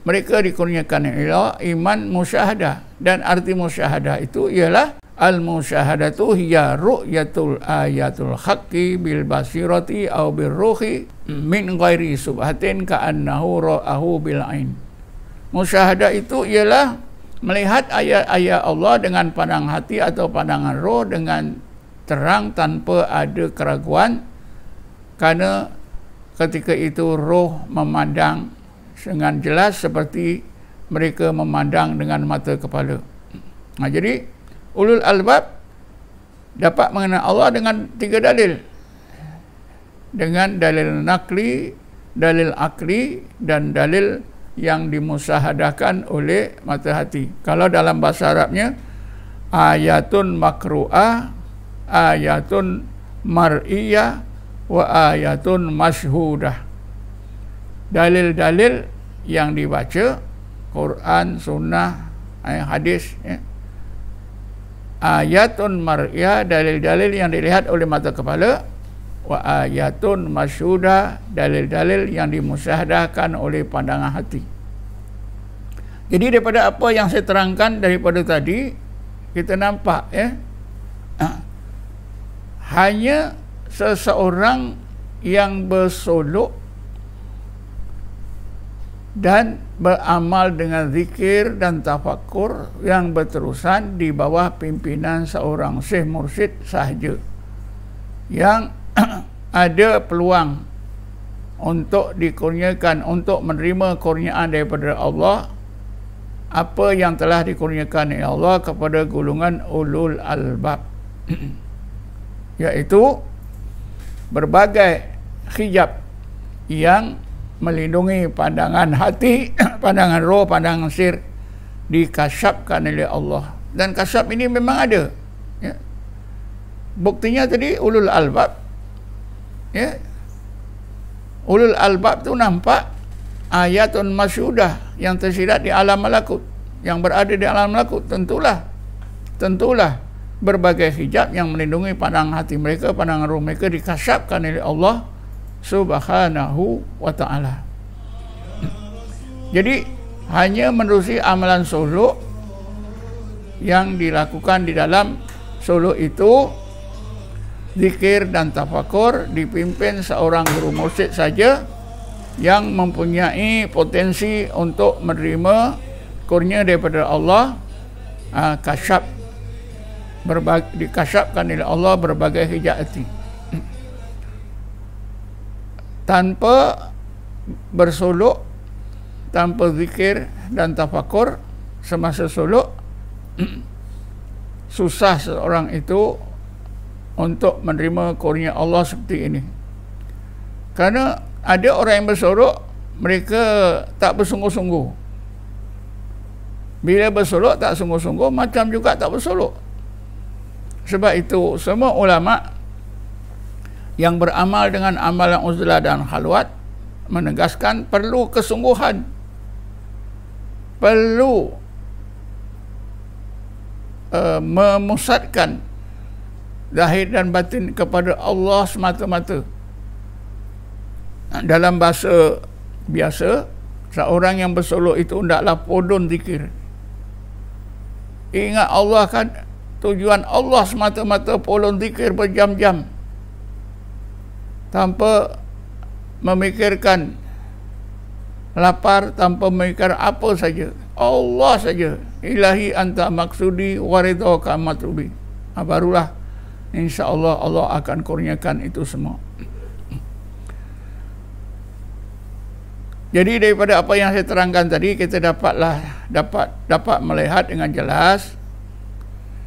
mereka dikurniakan oleh Allah iman musyahadah, dan arti musyahadah itu ialah al-musyahadatu hiya ru'yatul ayatul haqqi bil basirati aw bir ruhi min ghairi subhatin ka'annahu ra'ahu bil ain. Musyahadah itu ialah melihat ayat-ayat Allah dengan pandang hati atau pandangan roh dengan terang tanpa ada keraguan, kerana ketika itu roh memandang dengan jelas seperti mereka memandang dengan mata kepala. Jadi ulul albab dapat mengenal Allah dengan tiga dalil, dengan dalil nakli, dalil akli, dan dalil yang dimusahadahkan oleh mata hati. Kalau dalam bahasa Arabnya ayatun makru'ah, ayatun mar'iyah, wa ayatun masyhudah. Dalil-dalil yang dibaca, Quran, sunnah, hadis, ya. Ayatun mar'iyah, dalil-dalil yang dilihat oleh mata kepala, wa ayatun masyhudah, dalil-dalil yang dimusyahadahkan oleh pandangan hati. Jadi daripada apa yang saya terangkan daripada tadi, kita nampak, ya, hanya seseorang yang bersolok dan beramal dengan zikir dan tafakur yang berterusan di bawah pimpinan seorang syekh mursyid sahaja yang ada peluang untuk dikurniakan, untuk menerima kurniaan daripada Allah, apa yang telah dikurniakan oleh Allah kepada golongan ulul albab, iaitu berbagai hijab yang melindungi pandangan hati, pandangan roh, pandangan sir, dikasyapkan oleh Allah. Dan kasyap ini memang ada, ya. Buktinya tadi ulul albab, ya. Ulul albab tu nampak ayatun masyhudah yang tersirat di alam malakut, yang berada di alam malakut. Tentulah berbagai hijab yang melindungi pandangan hati mereka, pandangan roh mereka dikasyapkan oleh Allah Subhanahu wa ta'ala. Jadi hanya menerusi amalan suluk yang dilakukan di dalam suluk itu, zikir dan tafakur, dipimpin seorang guru mursyid saja yang mempunyai potensi untuk menerima kurnia daripada Allah, dikasyapkan oleh Allah berbagai hijab hati. Tanpa bersolok, tanpa zikir dan tafakur semasa solok, susah seorang itu untuk menerima kurnia Allah seperti ini. Kerana ada orang yang bersolok, mereka tak bersungguh-sungguh. Bila bersolok tak sungguh-sungguh, macam juga tak bersolok. Sebab itu semua ulama yang beramal dengan amalan uzlah dan khalwat menegaskan perlu kesungguhan, perlu memusatkan zahir dan batin kepada Allah semata-mata. Dalam bahasa biasa, seorang yang bersolok itu hendaklah podon zikir. Ingat Allah kan, tujuan Allah semata-mata podon zikir berjam-jam tanpa memikirkan lapar, tanpa memikirkan apa saja, Allah saja. Ilahi anta maksudi waridhaka matlubi. Barulah insya-Allah Allah akan kurniakan itu semua. Jadi daripada apa yang saya terangkan tadi, kita dapat melihat dengan jelas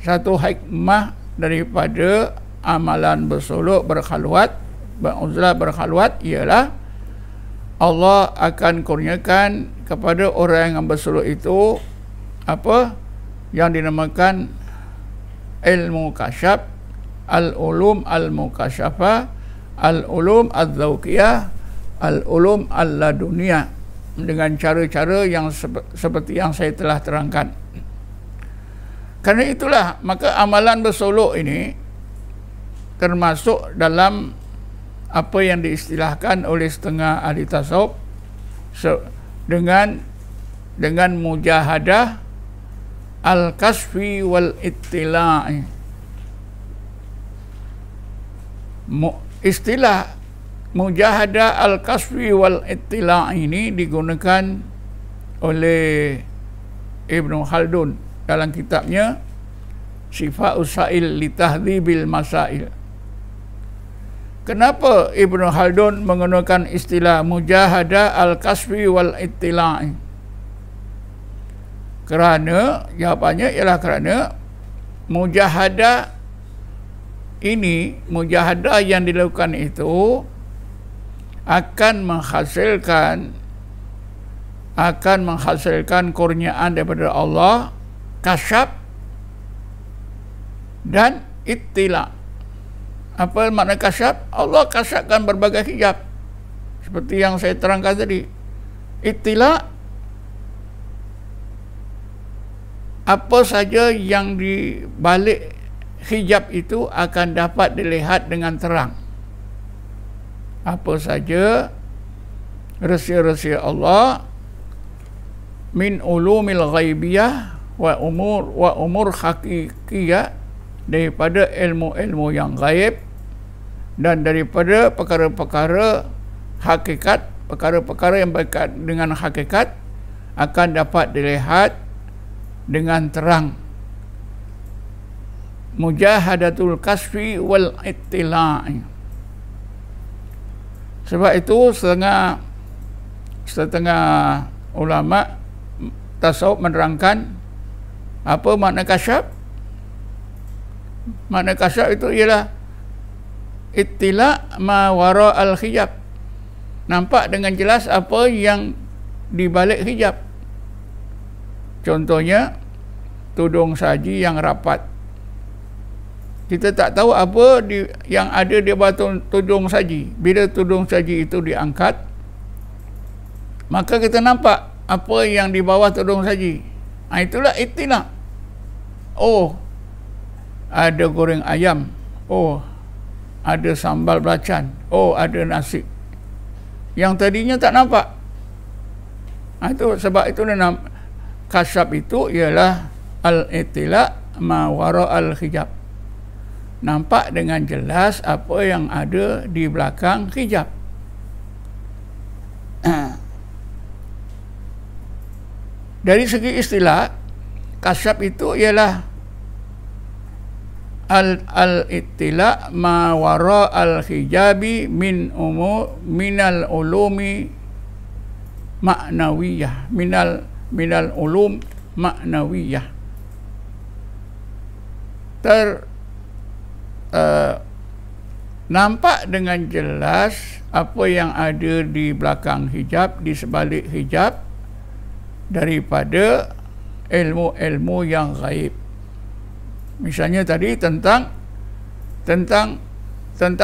satu hikmah daripada amalan bersolok, berkhalwat, beruzlah, berkhalwat, ialah Allah akan kurniakan kepada orang yang bersolok itu apa yang dinamakan ilmu kasyaf, al-ulum al-mukasyafah, al-ulum al-zawqiyah, al-ulum al-laduniyah, dengan cara-cara yang seperti yang saya telah terangkan. Karena itulah maka amalan bersolok ini termasuk dalam apa yang diistilahkan oleh setengah ahli tasawuf dengan mujahadah al-kasfi wal ittila'i. Istilah mujahadah al-kasfi wal ittila'i ini digunakan oleh Ibnu Khaldun dalam kitabnya Shifa'us Sa'il li Tahdhibil Masail. Kenapa Ibnu Khaldun menggunakan istilah mujahadah al-kasfi wal ittila'i? Kerana jawapannya ialah kerana mujahadah ini, mujahadah yang dilakukan itu akan menghasilkan kurniaan daripada Allah, kasyaf dan ittila'. Apa makna kasyaf? Allah kasyafkan berbagai hijab seperti yang saya terangkan tadi. Ittila' apa saja yang di balik hijab itu akan dapat dilihat dengan terang. Apa saja rahsia-rahsia Allah min ulumil ghaibiyah wa umur hakikiyah, daripada ilmu-ilmu yang gaib dan daripada perkara-perkara hakikat, perkara-perkara yang berkaitan dengan hakikat akan dapat dilihat dengan terang. Mujahadatul kasfi wal ittila'i. Sebab itu setengah ulama tasawuf menerangkan apa makna kasyaf. Makna kasyaf itu ialah ittila' ma wara al hijab, nampak dengan jelas apa yang di balik hijab. Contohnya tudung saji yang rapat, kita tak tahu apa yang ada di bawah tudung saji. Bila tudung saji itu diangkat, maka kita nampak apa yang di bawah tudung saji. Itulah ittila'. Oh, ada goreng ayam. Oh, ada sambal belacan. Oh, ada nasi. Yang tadinya tak nampak. Itu sebab itu kasyaf itu ialah al-ittila' ma wara al-hijab. Nampak dengan jelas apa yang ada di belakang hijab. Dari segi istilah, kasyaf itu ialah al-ittila' ma wara al-hijabi minal ulumi ma'nawiyah, minal ulum ma'nawiyah. Nampak dengan jelas apa yang ada di belakang hijab, di sebalik hijab, daripada ilmu-ilmu yang gaib. Misalnya tadi tentang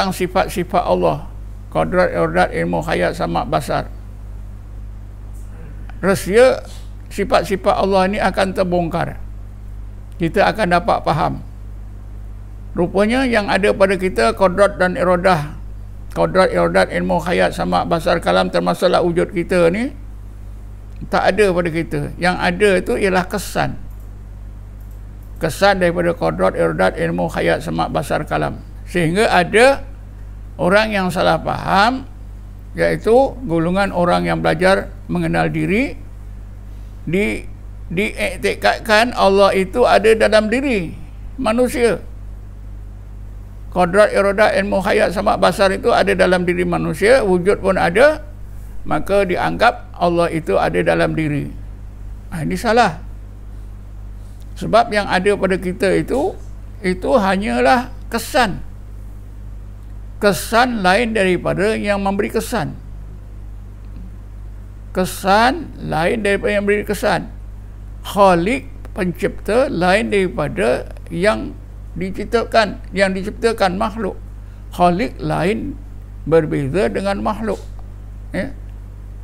sifat-sifat Allah, qadrat, irodat, ilmu, hayat, sama, basar. Rahsia sifat-sifat Allah ini akan terbongkar. Kita akan dapat faham. Rupanya yang ada pada kita qadrat dan iradah, qadrat, iradat, ilmu, hayat, sama, basar, kalam, termasuklah wujud kita ni, tak ada pada kita. Yang ada itu ialah kesan. Kesan daripada qadrat, iradat, ilmu, hayat, sama, basar, kalam. Sehingga ada orang yang salah faham, iaitu golongan orang yang belajar mengenal diri, diiktikadkan Allah itu ada dalam diri manusia. Qadrat, iradat, ilmu, hayat, sama, basar itu ada dalam diri manusia, wujud pun ada, maka dianggap Allah itu ada dalam diri. Ini salah. Sebab yang ada pada kita itu hanyalah kesan. Kesan lain daripada yang memberi kesan. Kesan lain daripada yang memberi kesan. Khalik, pencipta, lain daripada yang diciptakan makhluk. Khalik lain, berbeza dengan makhluk.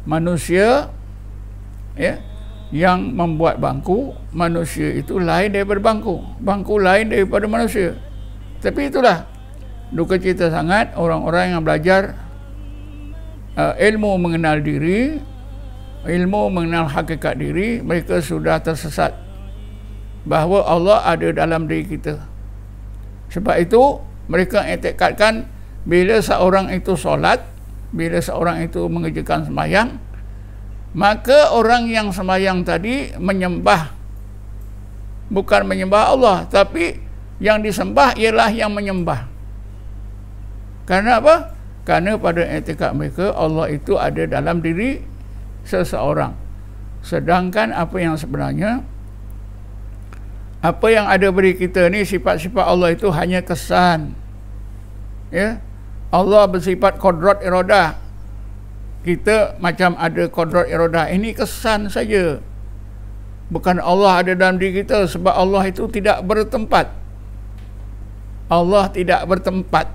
Manusia yang membuat bangku, manusia itu lain daripada bangku, bangku lain daripada manusia. Tapi itulah duka cita sangat orang-orang yang belajar ilmu mengenal diri, ilmu mengenal hakikat diri, mereka sudah tersesat bahawa Allah ada dalam diri kita. Sebab itu mereka iktikadkan bila seorang itu solat, bila seorang itu mengerjakan sembahyang, maka orang yang sembahyang tadi menyembah, bukan menyembah Allah, tapi yang disembah ialah yang menyembah. Karena apa? Karena pada iktikad mereka Allah itu ada dalam diri seseorang. Sedangkan apa yang sebenarnya, apa yang ada beri kita ni, sifat-sifat Allah itu hanya kesan. Allah bersifat qadrat, iradah. Kita macam ada qadrat, iradah. Ini kesan saja. Bukan Allah ada dalam diri kita, sebab Allah itu tidak bertempat. Allah tidak bertempat.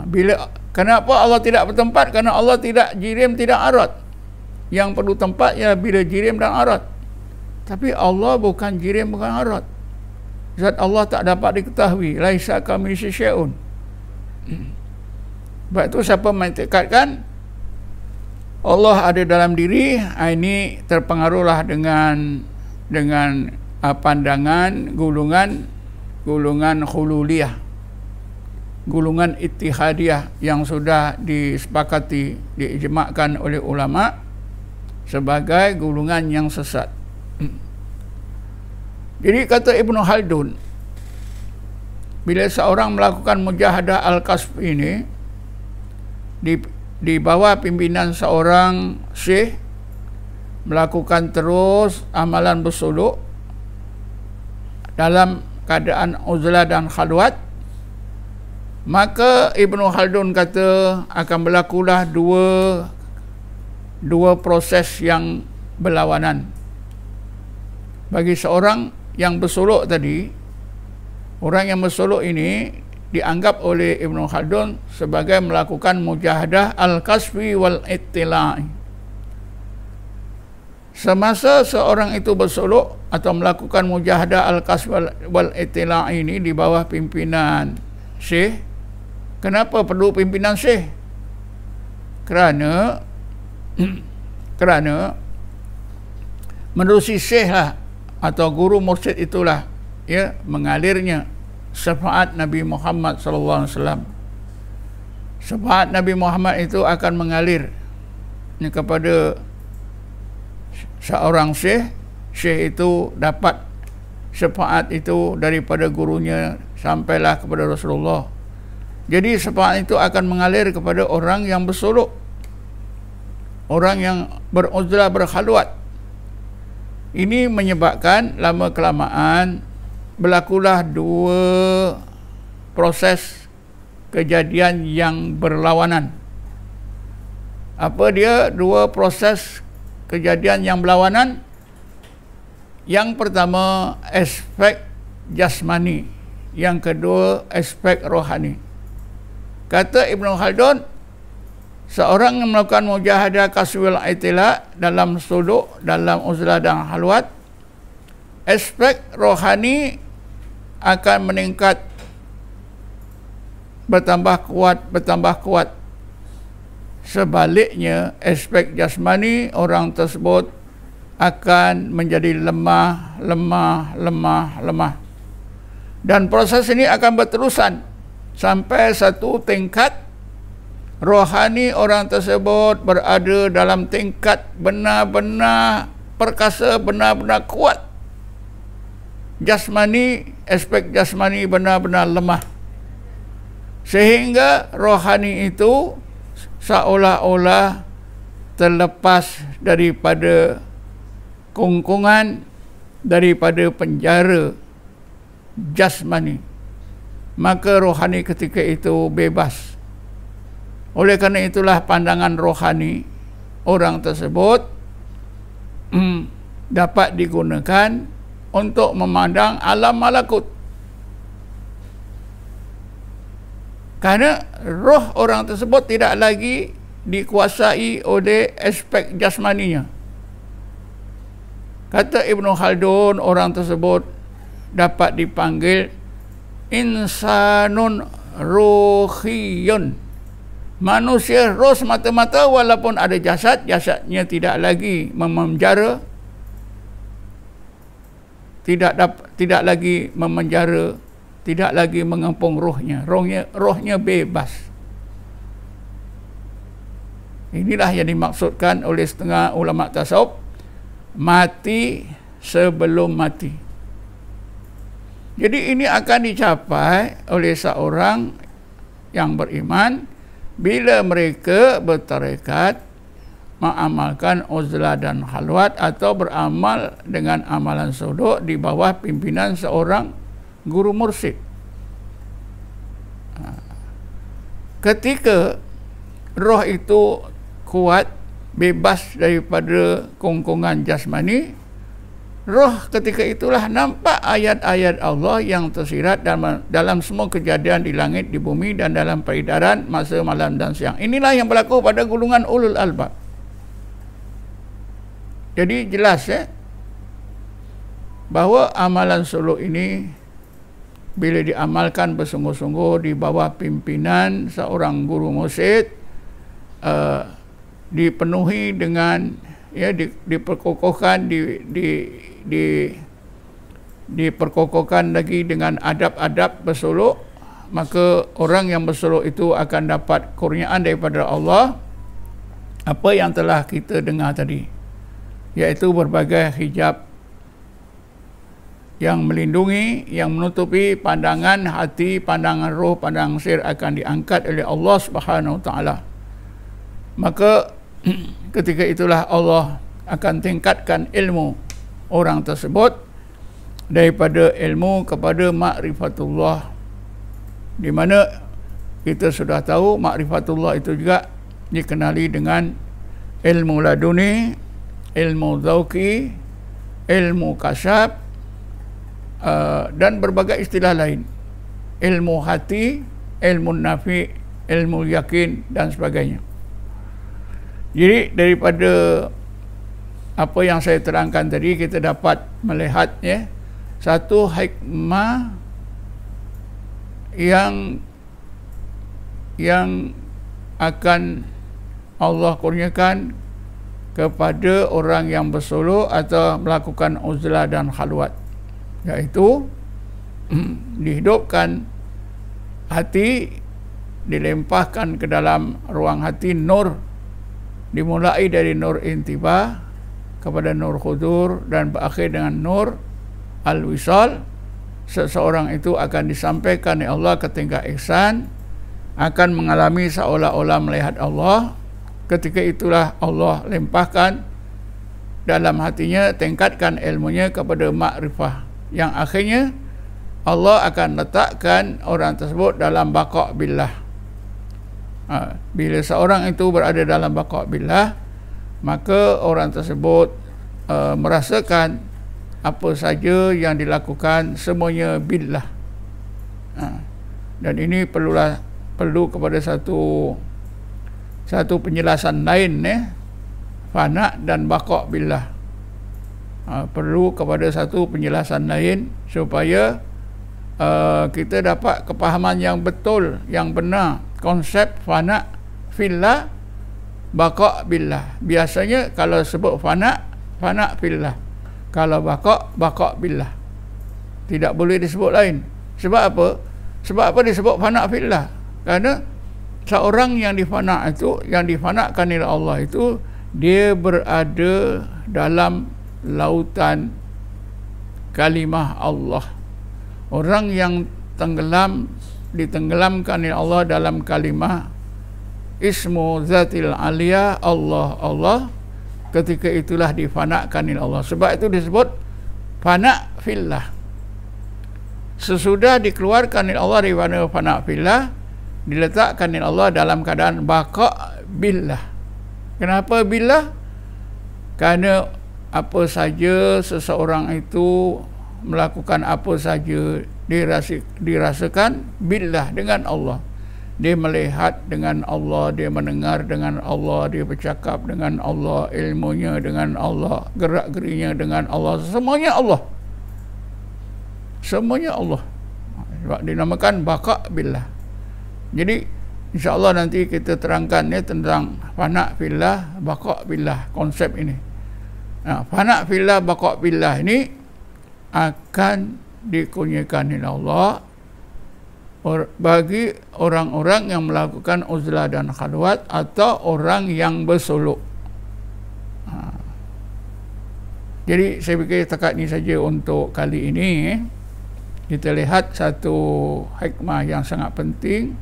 Bila Kenapa Allah tidak bertempat? Kerana Allah tidak jirim, tidak arat. Yang perlu tempat ialah bila jirim dan arat. Tapi Allah bukan jirim, bukan arat. Zat Allah tak dapat diketahui. Laisa kamitslihi syai'un. Sebab itu siapa mengiktikadkan Allah ada dalam diri, ini terpengaruhlah dengan pandangan golongan khululiyah, golongan ittihadiyah yang sudah disepakati, diijma'kan oleh ulama sebagai golongan yang sesat. Jadi kata Ibnu Khaldun, bila seorang melakukan mujahadah al-kasf ini di bawah pimpinan seorang syekh, melakukan terus amalan bersuluk dalam keadaan uzlah dan khalwat, maka Ibnu Khaldun kata akan berlakulah dua proses yang berlawanan. Bagi seorang yang bersuluk tadi, orang yang bersuluk ini dianggap oleh Ibnu Khaldun sebagai melakukan mujahadah al-kasfi wal ittila'i. Semasa seorang itu bersuluk atau melakukan mujahadah al-kasfi wal ittila'i ini di bawah pimpinan syekh. Kenapa perlu pimpinan syekh? Kerana menerusi syekh lah, atau guru mursyid itulah ya mengalirnya syafaat Nabi Muhammad sallallahu alaihi wasallam. Syafaat Nabi Muhammad itu akan mengalir kepada seorang syekh. Syekh itu dapat syafaat itu daripada gurunya sampailah kepada Rasulullah. Jadi syafaat itu akan mengalir kepada orang yang bersuluk, orang yang beruzlah, berkhalwat. Ini menyebabkan lama kelamaan berlakulah dua proses kejadian yang berlawanan. Apa dia dua proses kejadian yang berlawanan? Yang pertama aspek jasmani, yang kedua aspek rohani. Kata Ibnu Khaldun, seorang yang melakukan mujahadah kaswil itila dalam suluk, dalam uzlah dan halwat, aspek rohani akan meningkat, bertambah kuat. Sebaliknya aspek jasmani, orang tersebut akan menjadi lemah. Dan proses ini akan berterusan sampai satu tingkat rohani orang tersebut berada dalam tingkat benar-benar perkasa, benar-benar kuat. Jasmani, aspek jasmani benar-benar lemah, sehingga rohani itu seolah-olah terlepas daripada kungkungan, daripada penjara jasmani. Maka rohani ketika itu bebas. Oleh kerana itulah pandangan rohani orang tersebut dapat digunakan untuk memandang alam malakut. Kerana roh orang tersebut tidak lagi dikuasai oleh aspek jasmaninya. Kata Ibnu Khaldun, orang tersebut dapat dipanggil insanun ruhiyun, manusia roh semata-mata, walaupun ada jasadnya tidak lagi memenjara, tidak lagi memenjara, tidak lagi mengepung rohnya bebas. Inilah yang dimaksudkan oleh setengah ulama tasawuf, mati sebelum mati. Jadi ini akan dicapai oleh seorang yang beriman bila mereka bertarekat mengamalkan uzlah dan khalwat atau beramal dengan amalan suluk di bawah pimpinan seorang guru mursyid. Ketika roh itu kuat, bebas daripada kungkungan jasmani, roh ketika itulah nampak ayat-ayat Allah yang tersirat dalam semua kejadian di langit, di bumi, dan dalam peredaran masa malam dan siang. Inilah yang berlaku pada golongan ulul albab. Jadi jelas bahawa amalan suluk ini bila diamalkan bersungguh-sungguh di bawah pimpinan seorang guru mursyid, dipenuhi dengan diperkokohkan, diperkokohkan lagi dengan adab-adab bersuluk, maka orang yang bersuluk itu akan dapat kurniaan daripada Allah apa yang telah kita dengar tadi, iaitu berbagai hijab yang melindungi, yang menutupi pandangan hati, pandangan roh, pandangan sir akan diangkat oleh Allah Subhanahu Wa Taala. Maka ketika itulah Allah akan tingkatkan ilmu orang tersebut daripada ilmu kepada ma'rifatullah, di mana kita sudah tahu ma'rifatullah itu juga dikenali dengan ilmu laduni, ilmu zauqi, ilmu kasyaf, dan berbagai istilah lain, ilmu hati, ilmu nafi, ilmu yakin, dan sebagainya. Jadi daripada apa yang saya terangkan tadi, kita dapat melihat satu hikmah yang akan Allah kurniakan kepada orang yang bersuluk atau melakukan uzlah dan khalwat, iaitu dihidupkan hati, dilempahkan ke dalam ruang hati nur, dimulai dari nur intibah kepada nur khudur dan berakhir dengan nur al-wisal. Seseorang itu akan disampaikan oleh Allah ke tingkat ihsan, akan mengalami seolah-olah melihat Allah. Ketika itulah Allah lempahkan dalam hatinya, tingkatkan ilmunya kepada makrifah, yang akhirnya Allah akan letakkan orang tersebut dalam baqa' billah. Bila seorang itu berada dalam baqa' billah, maka orang tersebut merasakan apa saja yang dilakukan semuanya billah. Dan ini perlu kepada satu penjelasan lain, fana dan baqa' billah. Perlu kepada satu penjelasan lain supaya kita dapat kepahaman yang betul, yang benar konsep fana fillah, baqa' billah. Biasanya kalau sebut fana fillah, kalau baqa' billah. Tidak boleh disebut lain. Sebab apa? Sebab apa disebut fana fillah? Kerana seorang yang difana itu, yang difanakan oleh Allah itu, dia berada dalam lautan kalimah Allah. Orang yang ditenggelamkan oleh Allah dalam kalimah ismu zatil aliyah, Allah, ketika itulah difanakan oleh Allah. Sebab itu disebut fana fillah. Sesudah dikeluarkan oleh Allah daripada fana fillah, diletakkan oleh Allah dalam keadaan baqa' billah. Kenapa billah? Kerana apa saja seseorang itu melakukan, apa saja dirasakan billah, dengan Allah. Dia melihat dengan Allah, dia mendengar dengan Allah, dia bercakap dengan Allah, ilmunya dengan Allah, gerak-gerinya dengan Allah, semuanya Allah. Semuanya Allah. Sebab dinamakan baqa' billah. Jadi insya-Allah nanti kita terangkan tentang fana fillah, baqa' billah, konsep ini. Fana fillah, baqa' billah ini akan dikurniakan oleh Allah bagi orang-orang yang melakukan uzlah dan khalwat atau orang yang bersuluk. Jadi saya fikir setakat ini saja untuk kali ini. Kita lihat satu hikmah yang sangat penting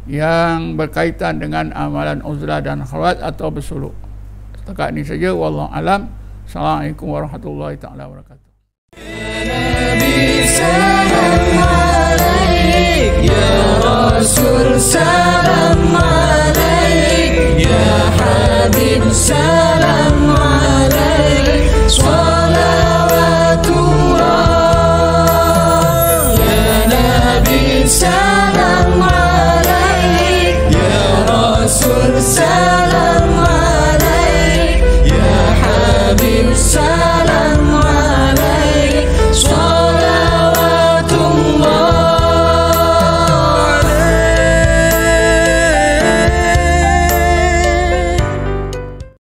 yang berkaitan dengan amalan uzlah dan khalwat atau bersuluk. Setakat ini saja, wallahu alam. Assalamualaikum warahmatullahi taala wabarakatuh. Nabi salam alaik, ya Rasul salam alaik, ya Habib salam alaik.